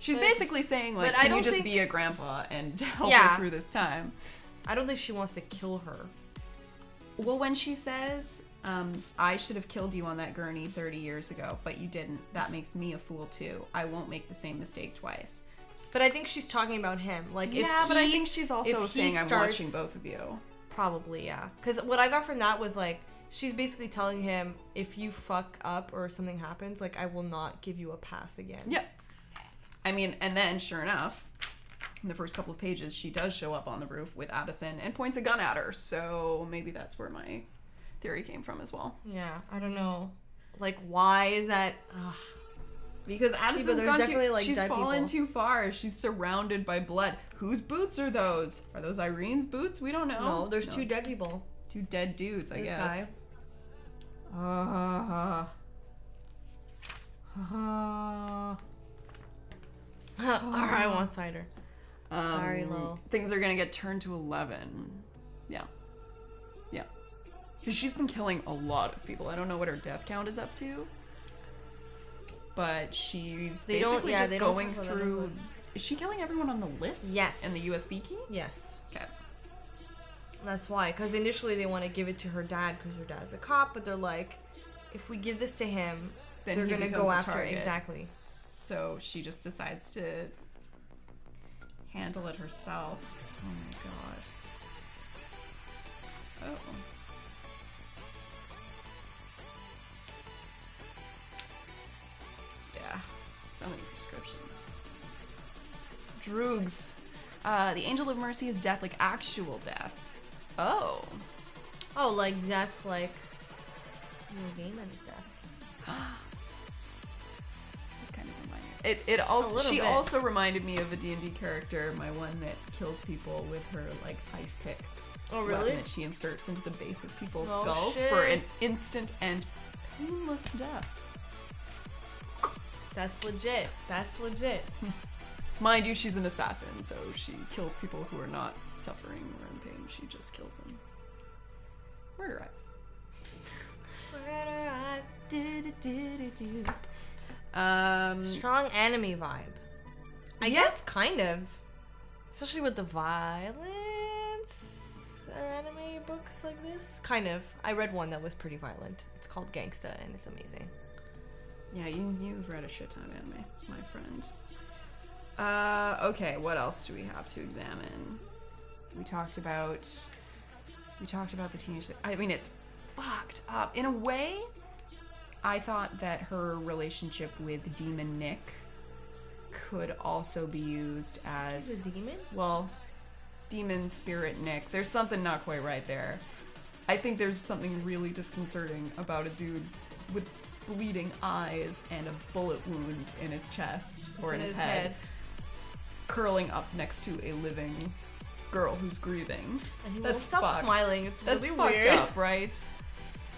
She's But- basically saying, like, but I can you don't just think- be a grandpa and help Yeah. her through this time? I don't think she wants to kill her. Well, when she says, "I should have killed you on that gurney 30 years ago, but you didn't. That makes me a fool too. I won't make the same mistake twice." But I think she's talking about him. Like, Yeah, if but I he- think she's if also he saying, "I'm starts- watching both of you." Probably, yeah. Because what I got from that was like, she's basically telling him, if you fuck up or something happens, like, I will not give you a pass again. Yep. I mean, and then, sure enough, in the first couple of pages, she does show up on the roof with Addison and points a gun at her. So maybe that's where my theory came from as well. Yeah, I don't know. Like, why is that? Ugh. Because Addison's there's gone definitely, too, like, she's dead fallen people. too far. She's surrounded by blood. Whose boots are those? Are those Irene's boots? We don't know. No, there's two dead people. Two dead dudes, I This guess. guy. Alright, one cider. Sorry, Lo. Things are gonna get turned to 11. Yeah. Yeah. Because she's been killing a lot of people. I don't know what her death count is up to. But she's They don't- basically yeah, just they don't going talk about that through... info. Is she killing everyone on the list? Yes. And the USB key? Yes. Okay. That's why. Because initially they want to give it to her dad because her dad's a cop, but they're like, if we give this to him, Then they're he going to becomes go a after it. target. Exactly. So she just decides to handle it herself. Oh my god. Oh. Yeah. So many prescriptions. Droogs. The Angel of Mercy is death, like actual death. Oh. Oh, like death, like Neil Gaiman's death. That kind of reminded it Just a also little she bit. also reminded me of a D&D character, my one that kills people with her like ice pick. Oh, Weapon really? that she inserts into the base of people's Oh, skulls shit. for an instant and painless death. That's legit. That's legit. Mind you, she's an assassin, so she kills people who are not suffering or in pain. She just kills them. Murder eyes. Strong anime vibe. I Yeah. guess kind of. Especially with the violence anime books like this. Kind of. I read one that was pretty violent. It's called Gangsta and it's amazing. Yeah, you've read a shit ton of anime, my friend. Okay, what else do we have to examine? We talked about the teenage. I mean, it's fucked up. In a way, I thought that her relationship with Demon Nick could also be used as... He's a demon? Well, demon spirit Nick. There's something not quite right there. I think there's something really disconcerting about a dude with bleeding eyes and a bullet wound in his chest or in his head, curling up next to a living girl who's grieving. And he That's won't stop fucked. smiling. It's That's really fucked weird. up, right?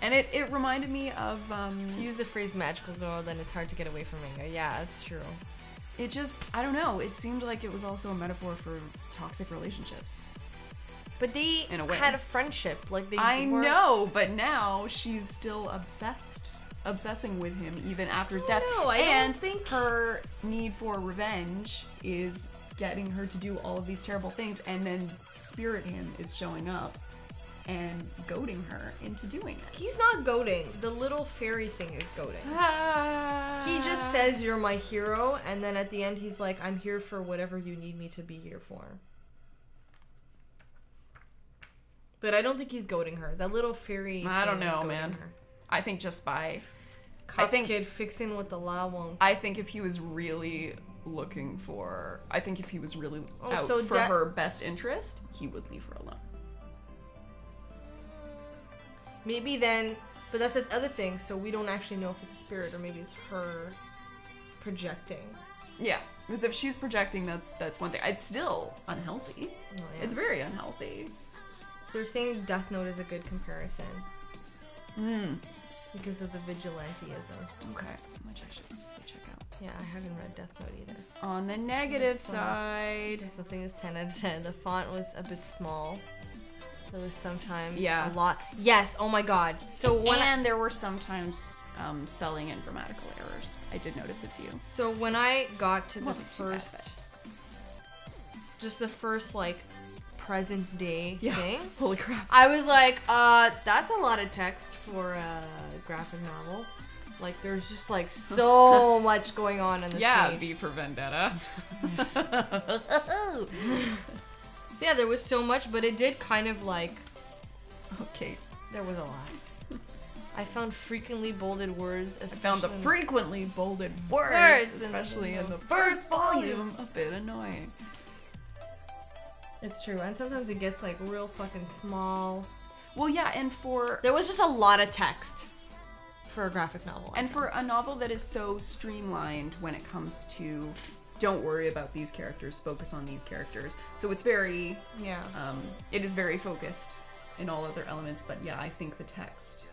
And it reminded me of You use the phrase magical girl, then it's hard to get away from manga. Yeah, that's true. it just, I don't know, it seemed like it was also a metaphor for toxic relationships. But they In a way. had a friendship. Like they I weren't- know, but now she's still obsessing with him even after his death. know, I don't and think- her need for revenge is getting her to do all of these terrible things, and then Spirit him is showing up and goading her into doing it. He's not goading. The little fairy thing is goading. He just says you're my hero, and then at the end he's like, I'm here for whatever you need me to be here for. But I don't think he's goading her. That little fairy I don't thing is know, goading man. her. I think just by... Cops think- kid fixing what the law won't. I think if he was really looking for... I think if he was really Oh, out so for her best interest, he would leave her alone. Maybe then, but that's the other thing, so we don't actually know if it's a spirit or maybe it's her projecting. Yeah, because if she's projecting, that's one thing. It's still unhealthy. Oh, yeah. It's very unhealthy. They're saying Death Note is a good comparison Mm. because of the vigilanteism. Okay, which I should check out. Yeah, I haven't read Death Note either. On the negative That's side, Just the thing is 10 out of 10. The font was a bit small. There was sometimes Yeah. a lot. Yes, oh my god. So when there were sometimes spelling and grammatical errors. I did notice a few. So when I got to the Wasn't too bad. just the first like present day thing, Holy crap. I was like, that's a lot of text for a graphic novel. Like there's just like so much going on in this Yeah, page. V for Vendetta. So yeah, there was so much, but it did kind of like Okay. there was a lot. I found frequently bolded words. I found the especially- frequently bolded words, Words especially in in the the first volume, a bit annoying. It's true, and sometimes it gets like real fucking small. Well, yeah, and There was just a lot of text for a graphic novel. And for a novel that is so streamlined when it comes to don't worry about these characters, focus on these characters. So it's very, yeah. it is very focused in all other elements, but yeah, I think the text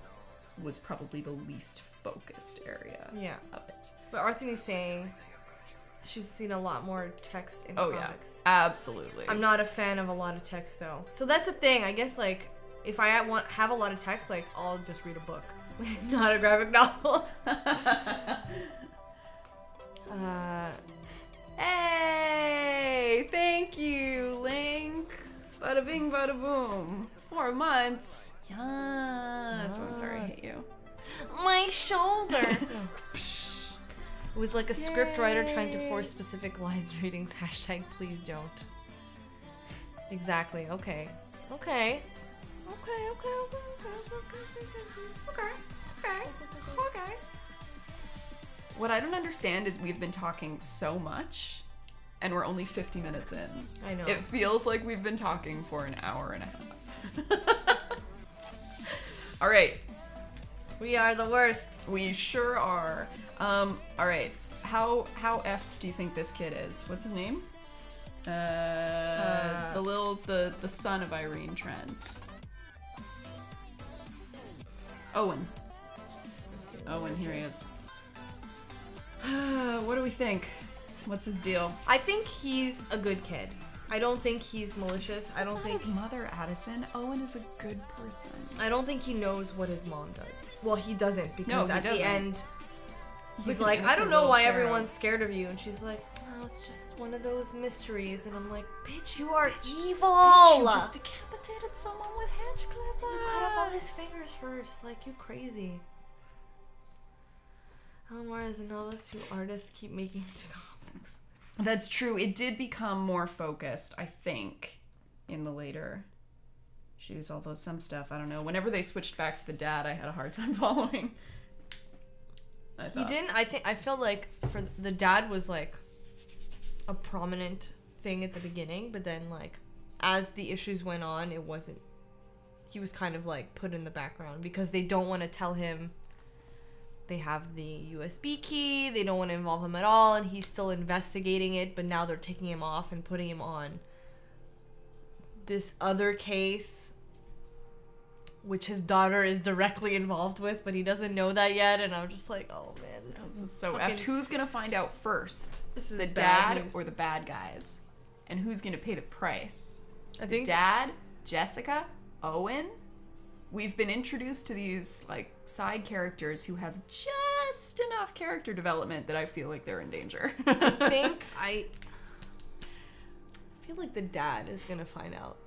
was probably the least focused area Yeah. of it. But Arthur's saying she's seen a lot more text in Oh yeah, comics. absolutely. I'm not a fan of a lot of text though. So that's the thing. I guess like if I have a lot of text, like I'll just read a book, not a graphic novel. Hey, thank you, Link. Bada bing, bada boom. 4 months. Yes. Oh, I'm sorry, I hate you. My shoulder. It was like a script writer trying to force specific lines readings. Hashtag please don't. Exactly. Okay. Okay. Okay. What I don't understand is we've been talking so much, and we're only 50 minutes in. I know. It feels like we've been talking for an hour and a half. All right. We are the worst. We sure are. All right. How effed do you think this kid is? What's his name? The son of Irene Trent. Owen. Owen, here he is. What do we think? What's his deal? I think he's a good kid. I don't think he's malicious. I don't think his mother, Addison. Owen is a good person. I don't think he knows what his mom does. Well, he doesn't because No, he at doesn't. the end he's like like, an I don't innocent know little why cherub. everyone's scared of you, and she's like, oh, it's just one of those mysteries, and I'm like, bitch, you are evil. You just decapitated someone with hedge clippers. You cut off all his fingers first, like you crazy. More as a novelist who artists keep making into comics. That's true. It did become more focused, I think, in the later issues. Although some stuff, I don't know. Whenever they switched back to the dad, I had a hard time following. He didn't. I felt like for the dad was like a prominent thing at the beginning, but then like as the issues went on, it wasn't. He was kind of like put in the background because they don't want to tell him they have the USB key. They don't want to involve him at all, and he's still investigating it. But now they're taking him off and putting him on this other case, which his daughter is directly involved with, but he doesn't know that yet. And I'm just like, oh man, this is so fucking... effed. Who's gonna find out first? This is the dad or the bad guys? And who's gonna pay the price? I think Dad, Jessica, Owen. We've been introduced to these like side characters who have just enough character development that I feel like they're in danger. I feel like the dad is gonna find out.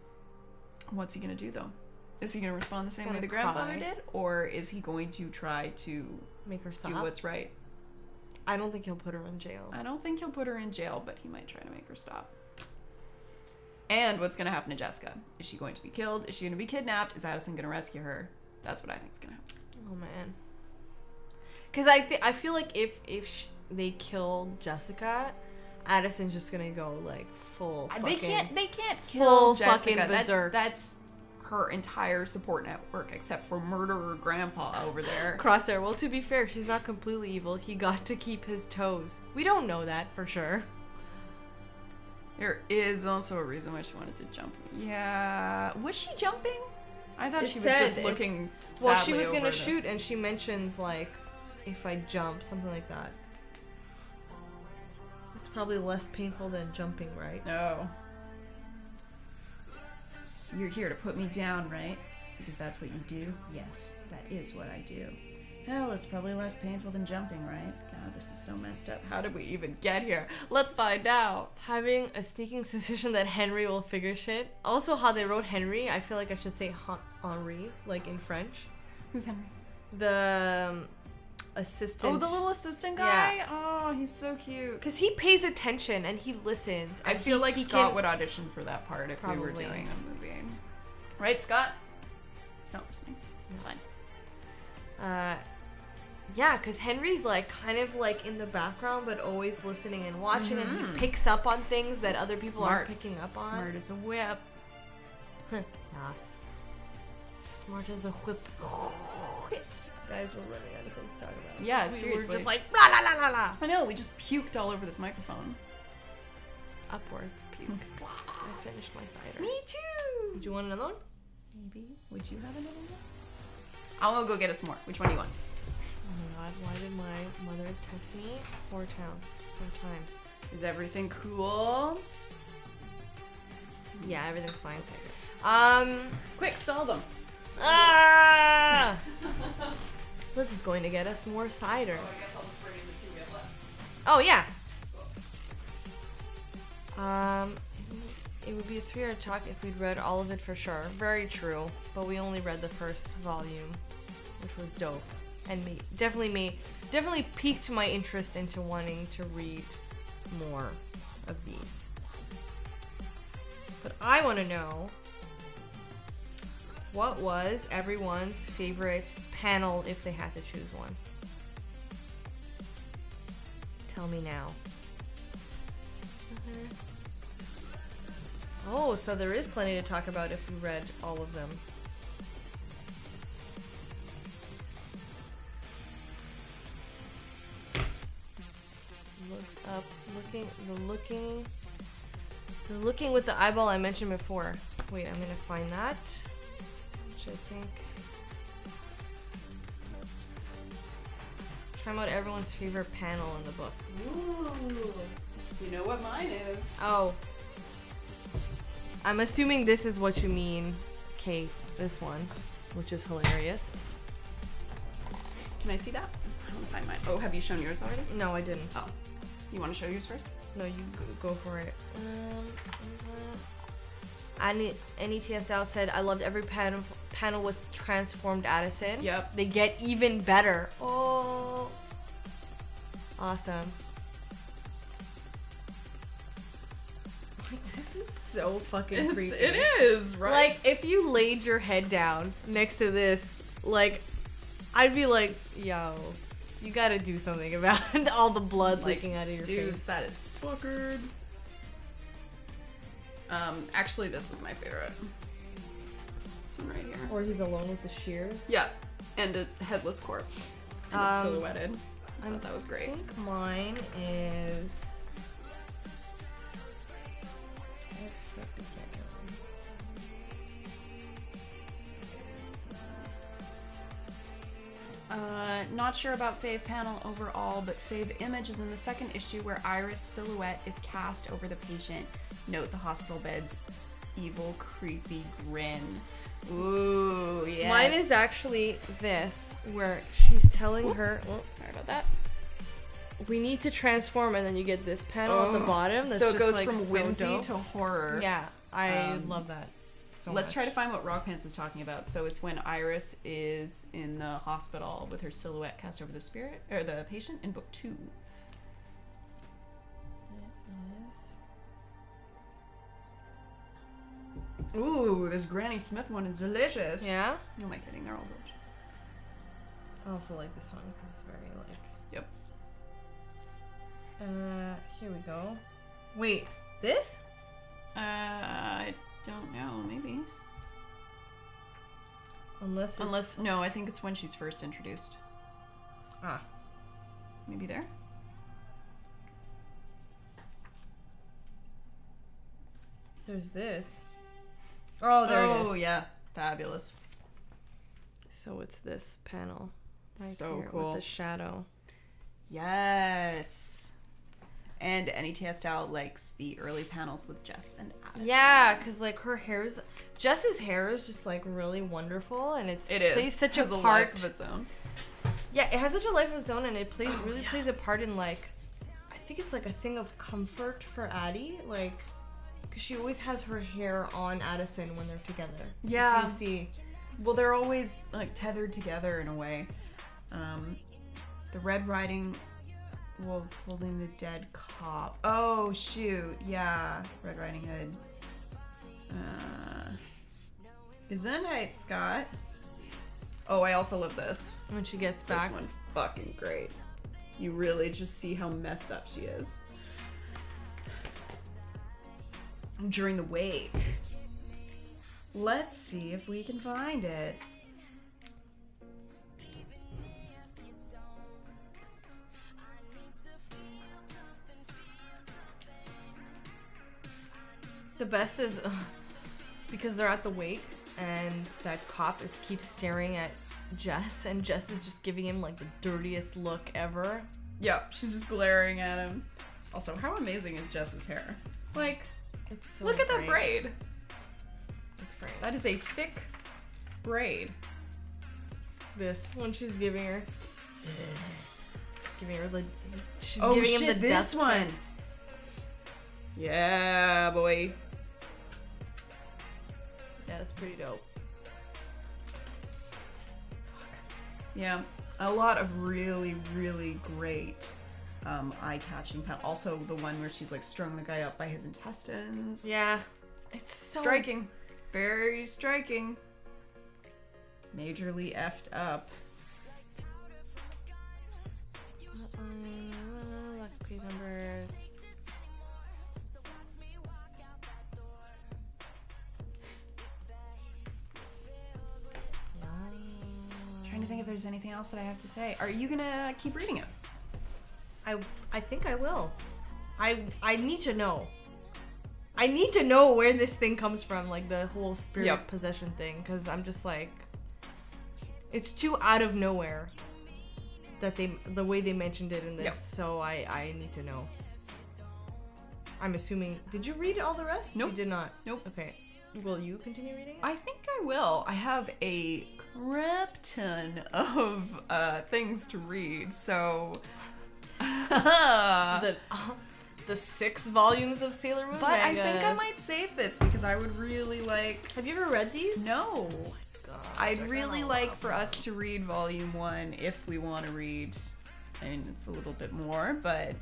What's he gonna do though? Is he gonna respond the same way the grandfather did, or is he going to try to make her stop? Do what's right? I don't think he'll put her in jail. I don't think he'll put her in jail, but he might try to make her stop. And what's going to happen to Jessica? Is she going to be killed? Is she going to be kidnapped? Is Addison going to rescue her? That's what I think is going to happen. Oh, man. Because I feel like if they kill Jessica, Addison's just going to go, like, full fucking... They can't kill Jessica. Fucking berserk. That's her entire support network, except for murderer grandpa over there. Crosshair. Well, to be fair, she's not completely evil. He got to keep his toes. We don't know that for sure. There is also a reason why she wanted to jump. Yeah. Was she jumping? I thought she was just looking sadly. Well, she was going to shoot, and she mentions, like, if I jump, something like that. It's probably less painful than jumping, right? No. You're here to put me down, right? Because that's what you do? Yes, that is what I do. Well, it's probably less painful than jumping, right? God, this is so messed up. How did we even get here? Let's find out. Having a sneaking suspicion that Henry will figure shit. Also, how they wrote Henry, I feel like I should say Henri, like in French. Who's Henry? The assistant. Oh, the little assistant guy? Yeah. Oh, he's so cute. Because he pays attention and he listens. I feel like Scott would audition for that part if we were doing a movie. Right, Scott? He's not listening. It's fine. Yeah, because Henry's like kind of like in the background, but always listening and watching, and he picks up on things that other people aren't picking up on. Smart as a whip. Yes. Smart as a whip. Guys, we're running out of things to talk about. Yeah, seriously. We're just like la la la la la. I know, we just puked all over this microphone. Upwards puke. I finished my cider. Me too. Did you want another one? Maybe. Would you have another one? I'm gonna go get us more. Which one do you want? Oh my god, why did my mother text me 4 times? Is everything cool? Yeah, everything's fine. Quick, stall them. Ah! Liz is going to get us more cider. Oh, I guess I'll just bring in the 2 we have left. Oh, yeah. It would be a 3-hour talk if we'd read all of it for sure. Very true. But we only read the first volume, which was dope. And definitely piqued my interest into wanting to read more of these. But I want to know, what was everyone's favorite panel if they had to choose one? Tell me now. Oh, so there is plenty to talk about if we read all of them. Looks up, the looking with the eyeball I mentioned before. Wait, I'm gonna find that. Which I think. Try out everyone's favorite panel in the book. Ooh, you know what mine is. Oh. I'm assuming this is what you mean, Kate, this one, which is hilarious. Can I see that? I want to find mine. Oh, have you shown yours already? No, I didn't. Oh. You want to show yours first? No, you go for it. NETSL said, I loved every panel with transformed Addison. Yep. They get even better. Oh. Awesome. Like, this is so fucking creepy. It is, right? Like, if you laid your head down next to this, like, I'd be like, yo, you gotta do something about all the blood leaking out of your dudes, face. that is fuckered. Actually, this is my favorite. This one right here. Or he's alone with the shears. Yeah, and a headless corpse. And it's silhouetted. I thought that was great. I think mine is... What's the beginning? Not sure about Fave panel overall, but Fave image is in the second issue where Iris' silhouette is cast over the patient. Note the hospital bed's evil, creepy grin. Ooh, yeah. Mine is actually this, where she's telling her... Oh, sorry about that. We need to transform, and then you get this panel at the bottom. That's so it just, goes like, from so whimsy dope. to horror. Yeah, I love that so Let's much. try to find what Rock Pants is talking about. So it's when Iris is in the hospital with her silhouette cast over the spirit or the patient in book 2. Ooh, this Granny Smith one is delicious. Yeah? No, am I kidding? They're all delicious. I also like this one because it's very, like... Yep. Here we go. Wait, this? I don't know. Maybe. Unless no, I think it's when she's first introduced. Ah. Maybe there? There's this. Oh, there it is. Oh, yeah. Fabulous. So it's this panel. So here cool. With the shadow. Yes. And NETS style likes the early panels with Jess and Addison. Yeah, because, like, Jess's hair is just, like, really wonderful, and it plays such a part. life of its own. Yeah, it has such a life of its own, and it plays a part in, like, I think it's, like, a thing of comfort for Addie, like, because she always has her hair on Addison when they're together. Yeah. If you see. Well, they're always, like, tethered together in a way. The Red Riding Wolf holding the dead cop. Oh, shoot. Yeah. Red Riding Hood. Gesundheit, Scott. Oh, I also love this. When she gets back. This one fucking great. You really just see how messed up she is. During the wake. Let's see if we can find it. The best is because they're at the wake and that cop keeps staring at Jess, and Jess is just giving him like the dirtiest look ever. Yeah, she's just glaring at him. Also, how amazing is Jess's hair? Like, It's so look at that great. braid. It's great. That is a thick braid. This when she's giving her, she's Oh giving him shit, the this death one. sign. Yeah, boy. Yeah, that's pretty dope. Yeah, a lot of really, really great eye-catching panel. Also, the one where she's like strung the guy up by his intestines. Yeah, it's so Striking. Very striking. Majorly effed up. Lucky numbers. Trying to think if there's anything else that I have to say. Are you gonna keep reading it? I think I will. I need to know. I need to know where this thing comes from, like the whole spirit possession thing, because I'm just like, it's too out of nowhere that the way they mentioned it in this. So I need to know. I'm assuming. Did you read all the rest? Nope. You did not. Nope. Okay. Will you continue reading it? I think I will. I have a crap ton of things to read, so. The 6 volumes of Sailor Moon. But I mangas. think I might save this because I would really like. Have you ever read these? No. God, I'd really like for us to read volume 1 if we want to read I mean, it's a little bit more, but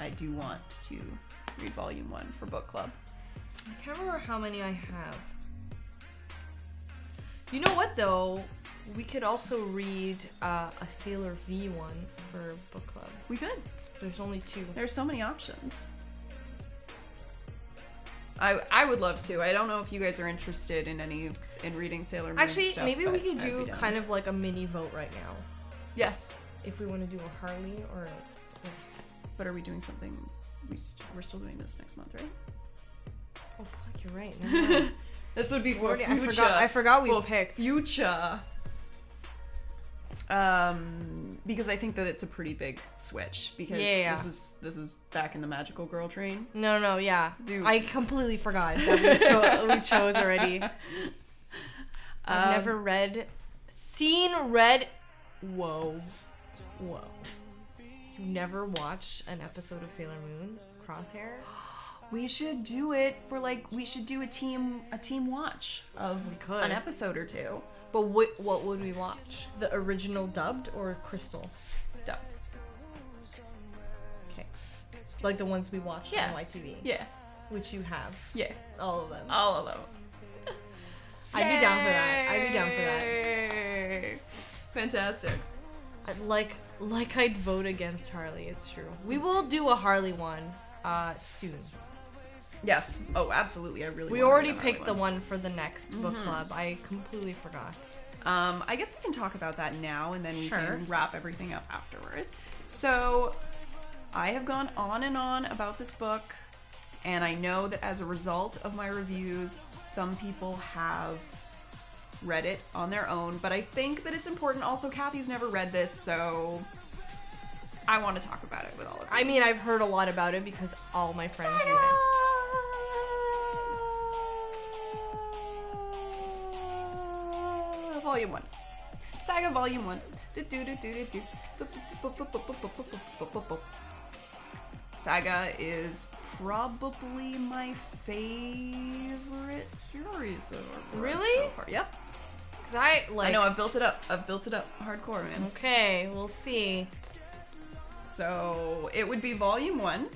I do want to read volume 1 for book club. I can't remember how many I have. You know what though? We could also read a Sailor V one for book club. We could. There's only 2. There's so many options. I would love to. I don't know if you guys are interested in reading Sailor Moon Actually, stuff, maybe we but could I'd do be down. kind of like a mini vote right now. Yes. If we want to do a Harley or a Liz. But are we doing something? We're still doing this next month, right? Oh fuck, you're right. Never mind. This would be for Already- future. I forgot we for picked. future. Because I think that it's a pretty big switch. Because Yeah. this is back in the magical girl train. No, yeah. Dude. I completely forgot that we chose already. I've never read. Whoa. You never watched an episode of Sailor Moon Crosshair? We should do it for we should do a team watch of We could. an episode or 2. But what would we watch? The original dubbed or Crystal? Dubbed. Okay. Like the ones we watched Yeah. on YTV. Yeah. Which you have. Yeah. All of them. All of them. I'd be down for that. I'd be down for that. Yay! Fantastic. I'd vote against Harley, it's true. We will do a Harley one soon. Yes. Oh, absolutely. I really We wanna already read a Harley picked the one for the next book club. I completely forgot. I guess we can talk about that now, and then we Sure. can wrap everything up afterwards. So, I have gone on and on about this book, and I know that as a result of my reviews, some people have read it on their own, but I think that it's important. Also, Cathy's never read this, so I want to talk about it with all of you. I mean, I've heard a lot about it because all my friends read it. Volume 1. Saga Volume 1. Saga is probably my favorite series that I've read Really? so far. Yep. Cause I know, I've built it up. Hardcore, man. Okay, we'll see. So it would be Volume 1.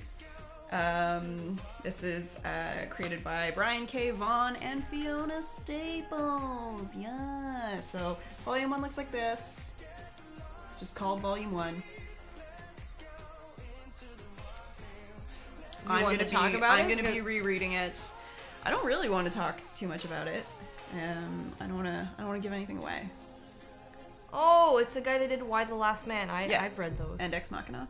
This is created by Brian K. Vaughan and Fiona Staples. Yeah. So Volume 1 looks like this. It's just called Volume 1. I'm gonna be rereading it. I don't really want to talk too much about it. I don't wanna give anything away. Oh, it's the guy that did Why the Last Man. Yeah. I've read those. And Ex Machina.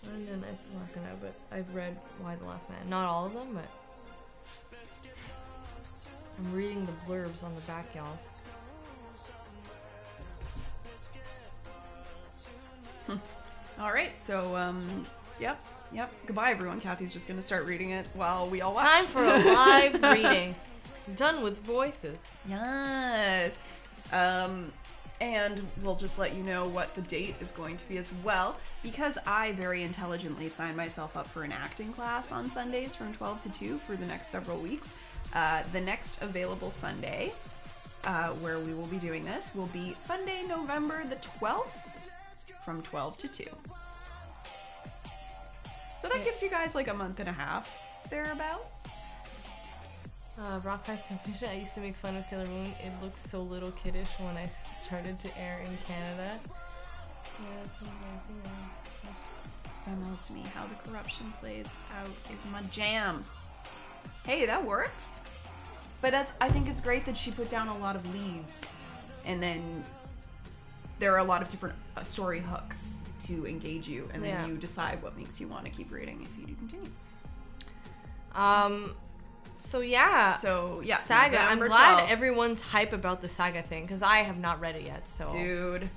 And then I'm not gonna, but I've read Why the Last Man. Not all of them, but I'm reading the blurbs on the back, y'all. All right, so yep. Goodbye, everyone. Cathy's just gonna start reading it while we all watch. Time for a live reading. Done with voices. Yes. And we'll just let you know what the date is going to be as well, because I very intelligently signed myself up for an acting class on Sundays from 12 to 2 for the next several weeks. The next available Sunday, where we will be doing this, will be Sunday, November the 12th from 12 to 2. So that gives you guys like a month and a half, thereabouts. Rock Price Confession. I used to make fun of Sailor Moon. It looked so little kiddish when I started to air in Canada. Promotes me. How the corruption plays out is my jam. Hey, that works. But I think it's great that she put down a lot of leads, and then there are a lot of different story hooks to engage you, and then you decide what makes you want to keep reading if you do continue. So yeah, Saga. I'm November glad 12th. everyone's hype about the Saga thing because I have not read it yet. So Dude,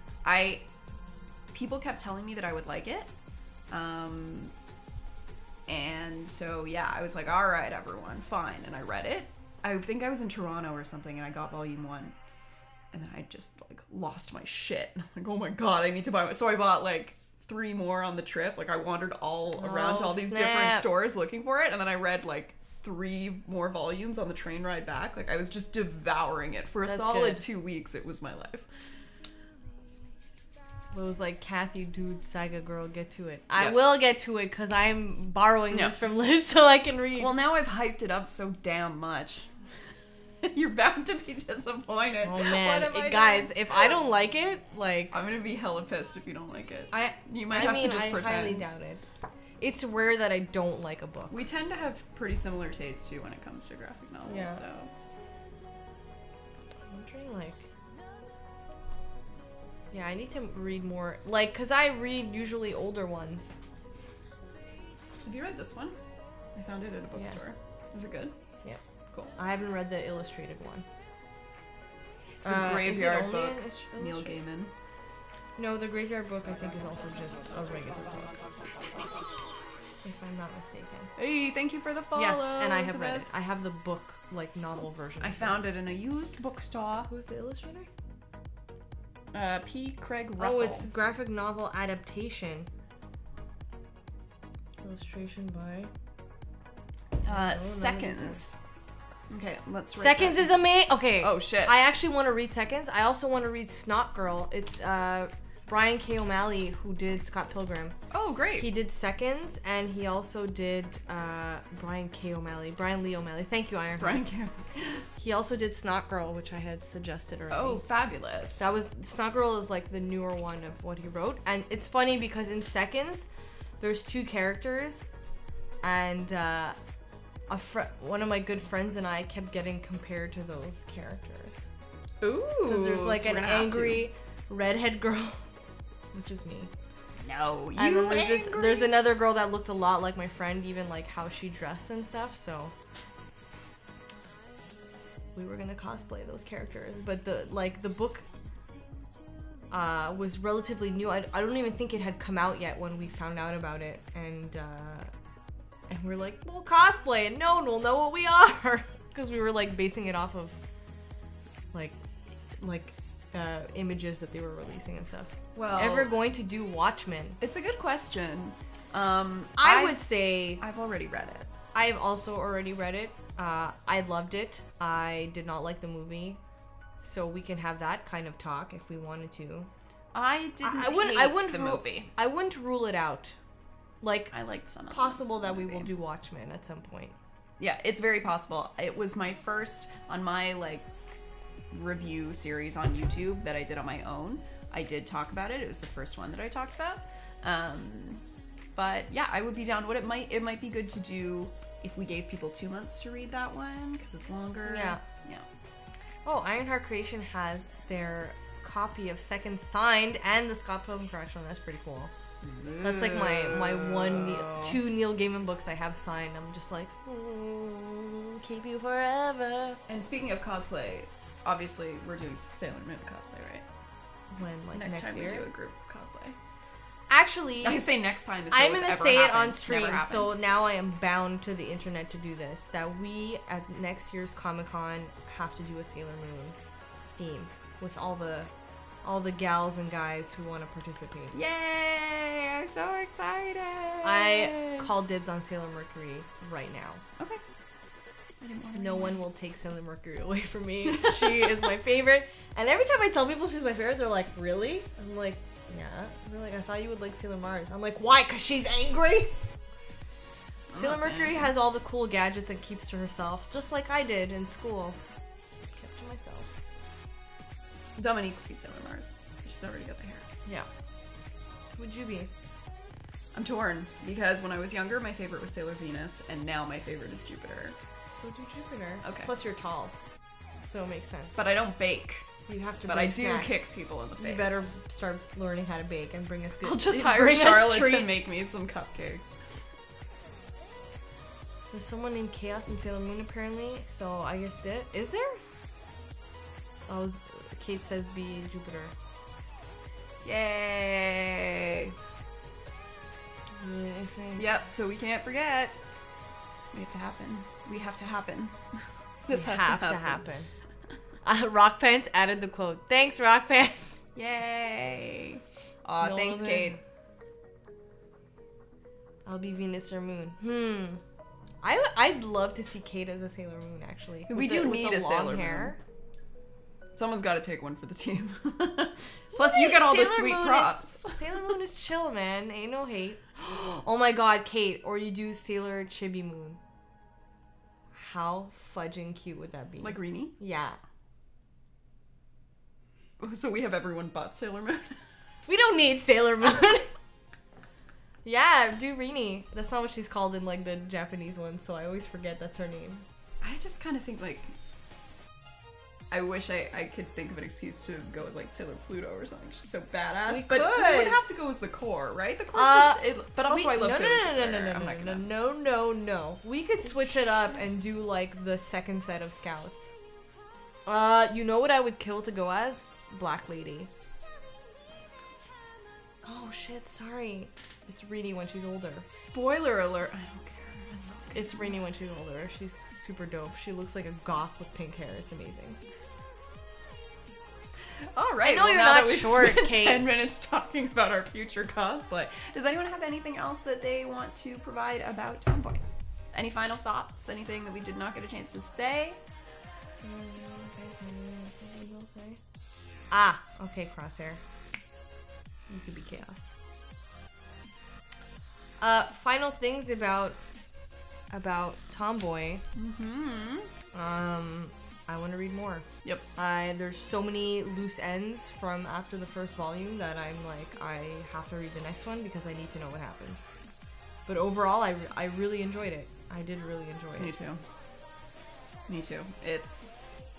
people kept telling me that I would like it, and so yeah, I was like, all right, everyone, fine, and I read it. I think I was in Toronto or something, and I got Volume 1, and then I just like lost my shit. I'm like, oh my god, I need to buy one. So I bought like 3 more on the trip. Like I wandered all around to all these different stores looking for it, and then I read like 3 more volumes on the train ride back. Like I was just devouring it for a solid 2 weeks. It was my life. It was like, Cathy, dude, Saga girl, get to it. I will get to it because I'm borrowing this from Liz so I can read. Well, now I've hyped it up so damn much. You're bound to be disappointed. Oh man, guys, if I don't like it, like, I'm gonna be hella pissed if you don't like it. You might I have mean, to just I pretend. highly doubt it. It's rare that I don't like a book. We tend to have pretty similar tastes too when it comes to graphic novels. Yeah. So I'm wondering, like, yeah, I need to read more, like, cause I read usually older ones. have you read this one? I found it at a bookstore. Is it good? Yeah. Cool. I haven't read the illustrated one. It's the Graveyard only book. an Neale illustrated? Gaiman. No, the Graveyard book I think is also just a regular book. If I'm not mistaken. Hey, thank you for the follow. Yes, and I have Elizabeth. read it. I have the book, like, novel version. I found it in a used bookstore. Who's the illustrator? P. Craig Russell. Oh, it's graphic novel adaptation. Illustration by... Seconds. Okay, let's write Seconds that. is amazing. Okay. Oh, shit. I actually want to read Seconds. I also want to read Snot Girl. It's Brian K. O'Malley who did Scott Pilgrim. Oh, great. He did Seconds, and he also did Brian Lee O'Malley. Thank you, Ironheart. Brian K. He also did Snot Girl, which I had suggested already. Oh, fabulous. That was Snot Girl is like the newer one of what he wrote, and it's funny because in Seconds, there's two characters, and one of my good friends and I kept getting compared to those characters. Ooh. Because there's like so an we're gonna have angry redhead girl, which is me. No, you And then there's angry. there's another girl that looked a lot like my friend, even like how she dressed and stuff. So we were gonna cosplay those characters, but the book was relatively new. I don't even think it had come out yet when we found out about it, and we're like, we'll cosplay and no one will know what we are, because we were like basing it off of like images that they were releasing and stuff. Well, Ever going to do Watchmen? it's a good question. I would say I've already read it. I've also already read it. I loved it. I did not like the movie, so we can have that kind of talk if we wanted to. I didn't I wouldn't hate the rule, movie. I wouldn't rule it out. Like, I liked some of possible that the we movie. will do Watchmen at some point. Yeah, it's very possible. It was my first on my like review series on YouTube that I did on my own. I did talk about it. It was the first one that I talked about. But yeah, I would be down. It might be good to do if we gave people 2 months to read that one because it's longer. Yeah. Yeah. Oh, Ironheart Creation has their copy of Second signed and the Scott Pilgrim collection. That's pretty cool. That's like my two Neale Gaiman books I have signed. I'm just like, keep you forever. And speaking of cosplay, obviously we're doing Sailor Moon cosplay, right? When, like, next time year? we do a group cosplay. Actually, I say next time. As I'm though gonna it's say ever it on happened. It's stream, never happened. so now I am bound to the internet to do this. That we at next year's Comic-Con have to do a Sailor Moon theme with all the gals and guys who want to participate. Yay! I'm so excited. I call dibs on Sailor Mercury right now. Okay. I didn't want to No one will take Sailor Mercury away from me. She is my favorite. And every time I tell people she's my favorite, they're like, really? I'm like, yeah. They're like, I thought you would like Sailor Mars. I'm like, why? Because she's angry? I'm Sailor not saying Mercury anything. has all the cool gadgets and keeps to herself, just like I did in school. Kept to myself. Dominique would be Sailor Mars. She's already got the hair. Yeah. Who would you be? I'm torn because when I was younger, my favorite was Sailor Venus, and now my favorite is Jupiter. So do Jupiter. Okay. Plus you're tall. So it makes sense. But I don't bake. you have to But bring I do snacks. kick people in the face. You better start learning how to bake and bring us good. I'll just hire bring us Charlotte to treats. make me some cupcakes. There's someone named Chaos in Sailor Moon apparently, so I guess is there? Oh, Kate says be Jupiter. Yay! Yep, so we can't forget. We have to happen. We have to happen. This has to happen. Rock Pants added the quote. Thanks, Rock Pants. Yay! Aw, No thanks, other- Kate. I'll be Venus or Moon. I'd love to see Kate as a Sailor Moon actually. We With do with need the a long Sailor hair. Someone's got to take one for the team. Plus, you get all the sweet props. Sailor Moon is chill, man. Ain't no hate. Oh my god, Kate. Or you do Sailor Chibi Moon. How fudging cute would that be? Like Rini? Yeah. So we have everyone but Sailor Moon? We don't need Sailor Moon. Yeah, do Rini. That's not what she's called in like the Japanese one, so I always forget that's her name. I just kind of think like I wish I could think of an excuse to go as like Sailor Pluto or something. She's so badass. We but could. we would have to go as the core, right? The core's just but also I love Sailor Jupiter. No. We could switch it up and do like the second set of scouts. You know what I would kill to go as? Black Lady. Oh shit, sorry. It's Rini when she's older. Spoiler alert. I don't care. That sounds good. It's Rini when she's older. She's super dope. She looks like a goth with pink hair. It's amazing. All right. I know you're not short, Kate. 10 minutes talking about our future cosplay. Does anyone have anything else that they want to provide about Tomboy? Any final thoughts? Anything that we did not get a chance to say? Ah, okay, Crosshair. You could be Chaos. Final things about Tomboy. I want to read more. Yep. There's so many loose ends from after the first volume that I'm like, I have to read the next one because I need to know what happens. But overall, I really enjoyed it. I did really enjoy it. Me too. Me too. It's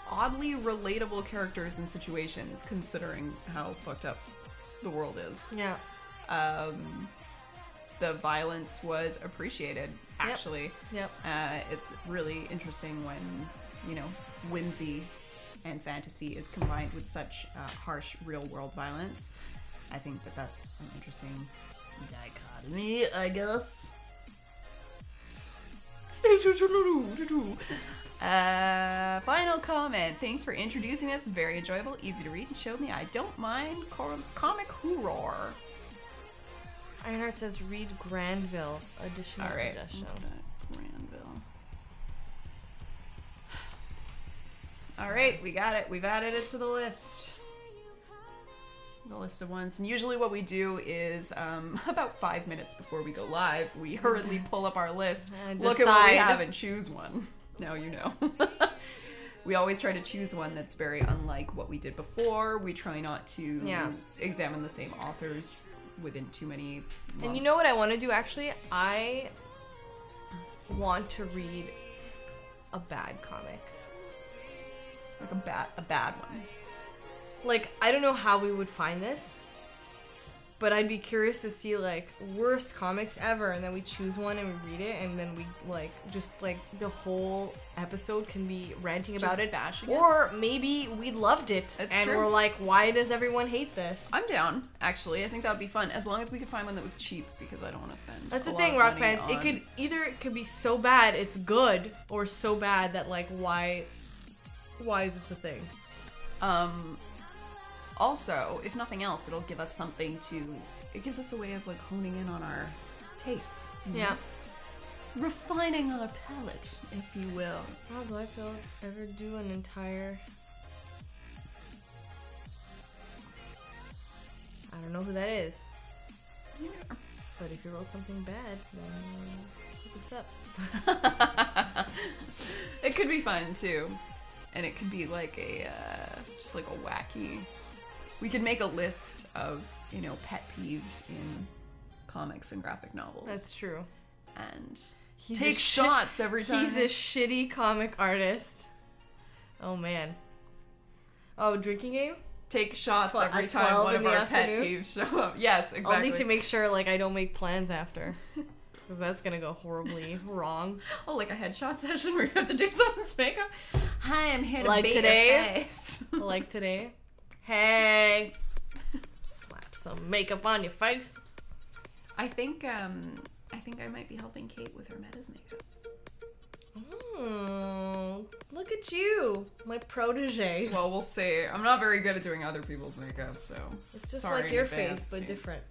oddly relatable characters and situations considering how fucked up the world is. Yeah. The violence was appreciated, actually. Yep. It's really interesting when, you know, whimsy and fantasy is combined with such harsh real-world violence. I think that that's an interesting dichotomy, I guess. Final comment. Thanks for introducing us. Very enjoyable, easy to read, and showed me I don't mind comic horror. Ironheart says read Granville. Additional suggestion. Granville. All right, we got it. We've added it to the list. The list of ones. And usually what we do is about 5 minutes before we go live, we hurriedly pull up our list, look at what we have, and choose one. Now you know. We always try to choose one that's very unlike what we did before. We try not to examine the same authors within too many months. And you know what I want to do, actually? I want to read a bad comic. Like a bad one. Like, I don't know how we would find this, but I'd be curious to see, like, worst comics ever, and then we choose one and we read it, and then we, like, just, like, the whole episode can be ranting about it. Bashing or maybe we loved it, It's and true. we're like, why does everyone hate this? I'm down, actually. I think that would be fun, as long as we could find one that was cheap, because I don't want to spend That's the a thing, lot Rock of money Pants. on... It could be so bad it's good, or so bad that, like, why is this a thing? Also, if nothing else, it'll give us something to... It gives us a way of, like, honing in on our tastes. Yeah. Refining our palate, if you will. How do I feel ever do an entire... I don't know who that is. Yeah. But if you wrote something bad, then look us up. It could be fun, too. And it could be, like, just, like, a wacky... We could make a list of, you know, pet peeves in comics and graphic novels. That's true. And He's take shots every time. He's a shitty comic artist. Oh, man. Oh, drinking game? Take shots every at time 12 one in of the our afternoon? pet peeves show up. Yes, exactly. I'll need to make sure, like, I don't make plans after. Because that's going to go horribly wrong. Oh, like a headshot session where you have to do someone's makeup? Hi, I'm here to Like beat today? your face. Like today. Hey! Slap some makeup on your face. I think I might be helping Kate with her Meta's makeup. Look at you, my protege. Well, we'll see. I'm not very good at doing other people's makeup, so It's just sorry like in your advance, face, but Kate. different.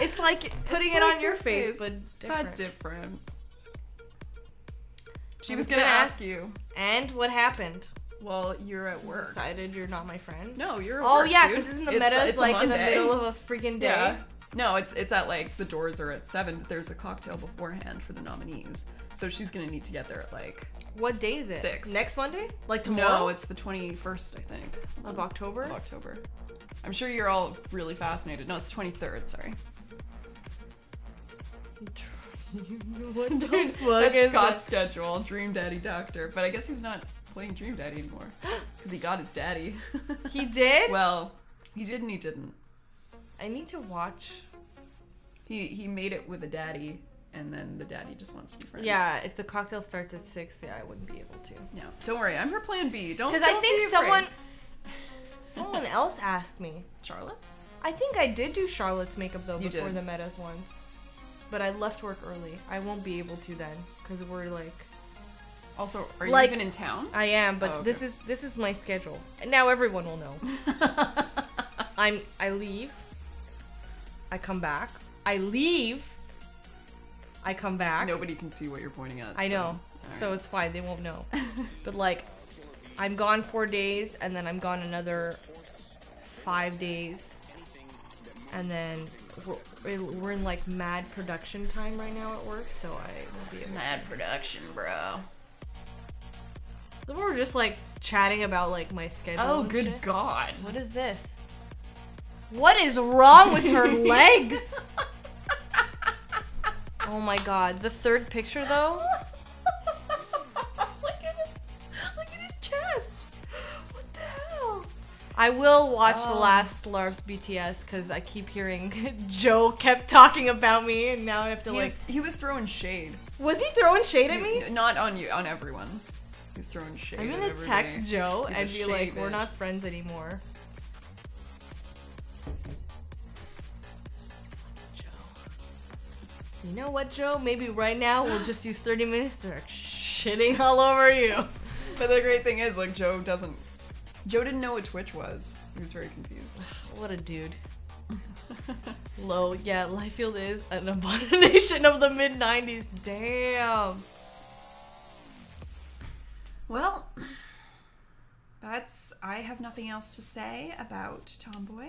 It's like putting it like on your face, but different. But different. She was gonna ask you. And what happened? Well, you're at work. Decided you're not my friend? No, you're at Oh, work, yeah, dude. because isn't the meta's like in the middle of a freaking day? Yeah. No, it's at like, the doors are at 7, but there's a cocktail beforehand for the nominees. So she's gonna need to get there at like... What day is it? 6. Next Monday? Like tomorrow? No, it's the 21st, I think. Of October? Of October. I'm sure you're all really fascinated. No, it's the 23rd, sorry. What the fuck That's Scott's schedule, Dream Daddy Doctor. But I guess he's not playing Dream Daddy anymore. Because he got his daddy. He did? Well, he did and he didn't. I need to watch. He made it with a daddy, and then the daddy just wants to be friends. Yeah, if the cocktail starts at 6, yeah, I wouldn't be able to. Yeah. Don't worry, I'm her plan B. Don't Because I be think afraid. someone else asked me. Charlotte? I think I did do Charlotte's makeup though You before did. the metas once. But I left work early. I won't be able to then because we're like. Also, are you Like- even in town? I am, but Oh, okay. this is my schedule. And now everyone will know. I leave. I come back. I leave. I come back. Nobody can see what you're pointing at. I so- know. all So right. it's fine. They won't know. But like, I'm gone 4 days, and then I'm gone another 5 days, and then we're in like mad production time right now at work. So I will be. It's mad production, bro. We were just like chatting about like my schedule. Oh, and good shit. God. What is this? What is wrong with her legs? Oh my God. The third picture though. Look at his chest. What the hell? I will watch the last LARP's BTS because I keep hearing Joe kept talking about me, and now I have to He was throwing shade. Was he throwing shade at me? Not on you, on everyone. He was throwing shade. I'm at gonna everybody. text Joe He's a and be shade like, "We're bitch. not friends anymore." Joe. You know what, Joe? Maybe right now we'll just use 30 minutes to start shitting all over you. But the great thing is, like, Joe didn't know what Twitch was. He was very confused. What a dude. Low, yeah, Liefeld is an abomination of the mid-90s. Damn. Well, I have nothing else to say about Tomboy.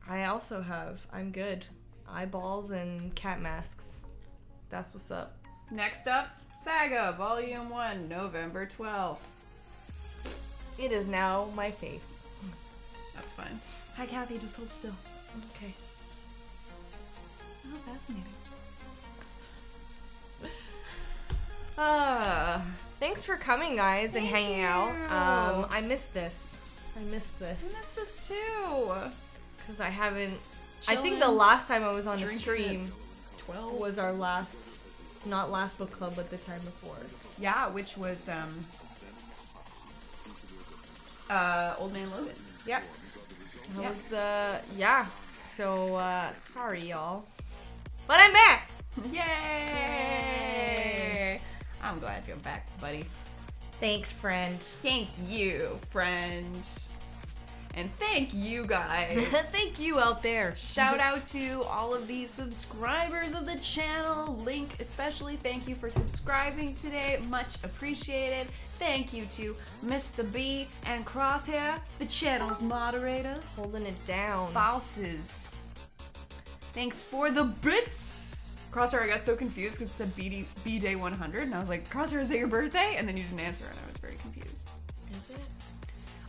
I also have, I'm good. Eyeballs and cat masks. That's what's up. Next up, Saga, Volume 1, November 12th. It is now my face. That's fine. Hi, Cathy, just hold still. Okay. Oh, fascinating. Thanks for coming, guys, and hanging out. you. I missed this. I missed I this. missed this too. Because I haven't... I think the Chilling, last time I was on a drinking stream 12 was our last... Not last book club, but the time before. Yeah, which was Old Man Logan. Yep. That Yeah. was, yeah. So, sorry, y'all. But I'm back! Yay! I'm glad you're back, buddy. Thanks, friend. Thank you, friend. And thank you guys. Thank you out there. Shout out to all of the subscribers of the channel. Link especially, thank you for subscribing today. Much appreciated. Thank you to Mr. B and Crosshair, the channel's moderators. Holding it down. Bosses. Thanks for the bits. Crosshair, I got so confused because it said B Day 100, and I was like, Crosshair, is it your birthday? And then you didn't answer, and I was very confused. Is it?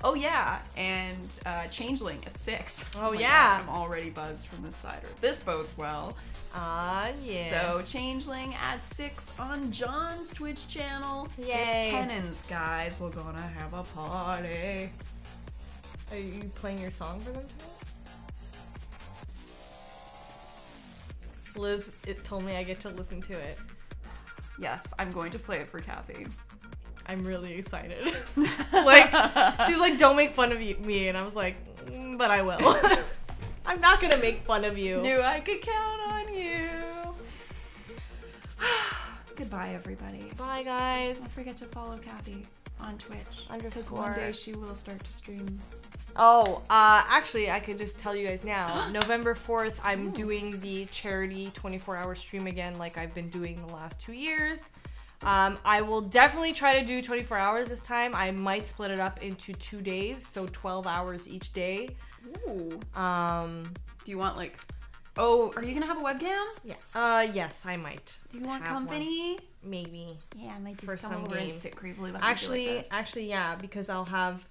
Oh yeah, and Changeling at 6. Oh, my yeah. God, I'm already buzzed from this cider. This bodes well. Yeah. So Changeling at 6 on John's Twitch channel. Yay. It's penance, guys. We're gonna have a party. Are you playing your song for them tonight? Liz, it told me I get to listen to it. Yes, I'm going to play it for Cathy. I'm really excited. Like, she's like, don't make fun of me. And I was like, but I will. I'm not gonna make fun of you. Knew I could count on you. Goodbye, everybody. Bye, Don't guys. forget to follow Cathy on Twitch. _. Because one day she will start to stream Actually, I could just tell you guys now. November 4th, I'm doing the charity 24-hour stream again like I've been doing the last 2 years. I will definitely try to do 24 hours this time. I might split it up into 2 days, so 12 hours each day. Ooh. Do you want like... Oh, are you going to have a webcam? Yeah. Yes, I might. Do you want company? One. Maybe. Yeah, I might just for come some over games. and sit creepily behind you like this. Yeah, because I'll have...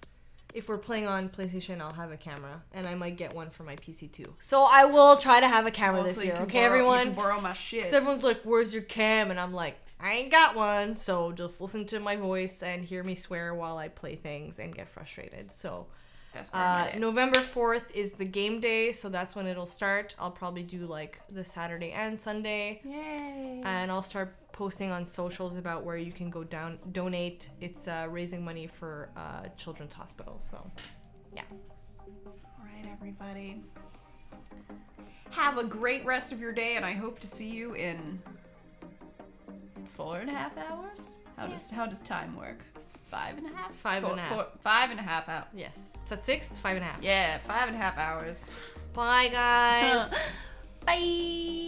If we're playing on PlayStation, I'll have a camera, and I might get one for my PC too. So I will try to have a camera this year, okay, everyone? You can borrow my shit. Because everyone's like, where's your cam? And I'm like, I ain't got one, so just listen to my voice and hear me swear while I play things and get frustrated. So November 4th is the game day, so that's when it'll start. I'll probably do like the Saturday and Sunday. Yay! And I'll start posting on socials about where you can go down donate. It's raising money for Children's Hospital. So yeah. All right, everybody. Have a great rest of your day, and I hope to see you in 4.5 hours. How does time work? 5.5? 5.5. 5.5 hours. Yes. It's at 6, 5.5. Yeah, 5.5 hours. Bye, guys. Bye.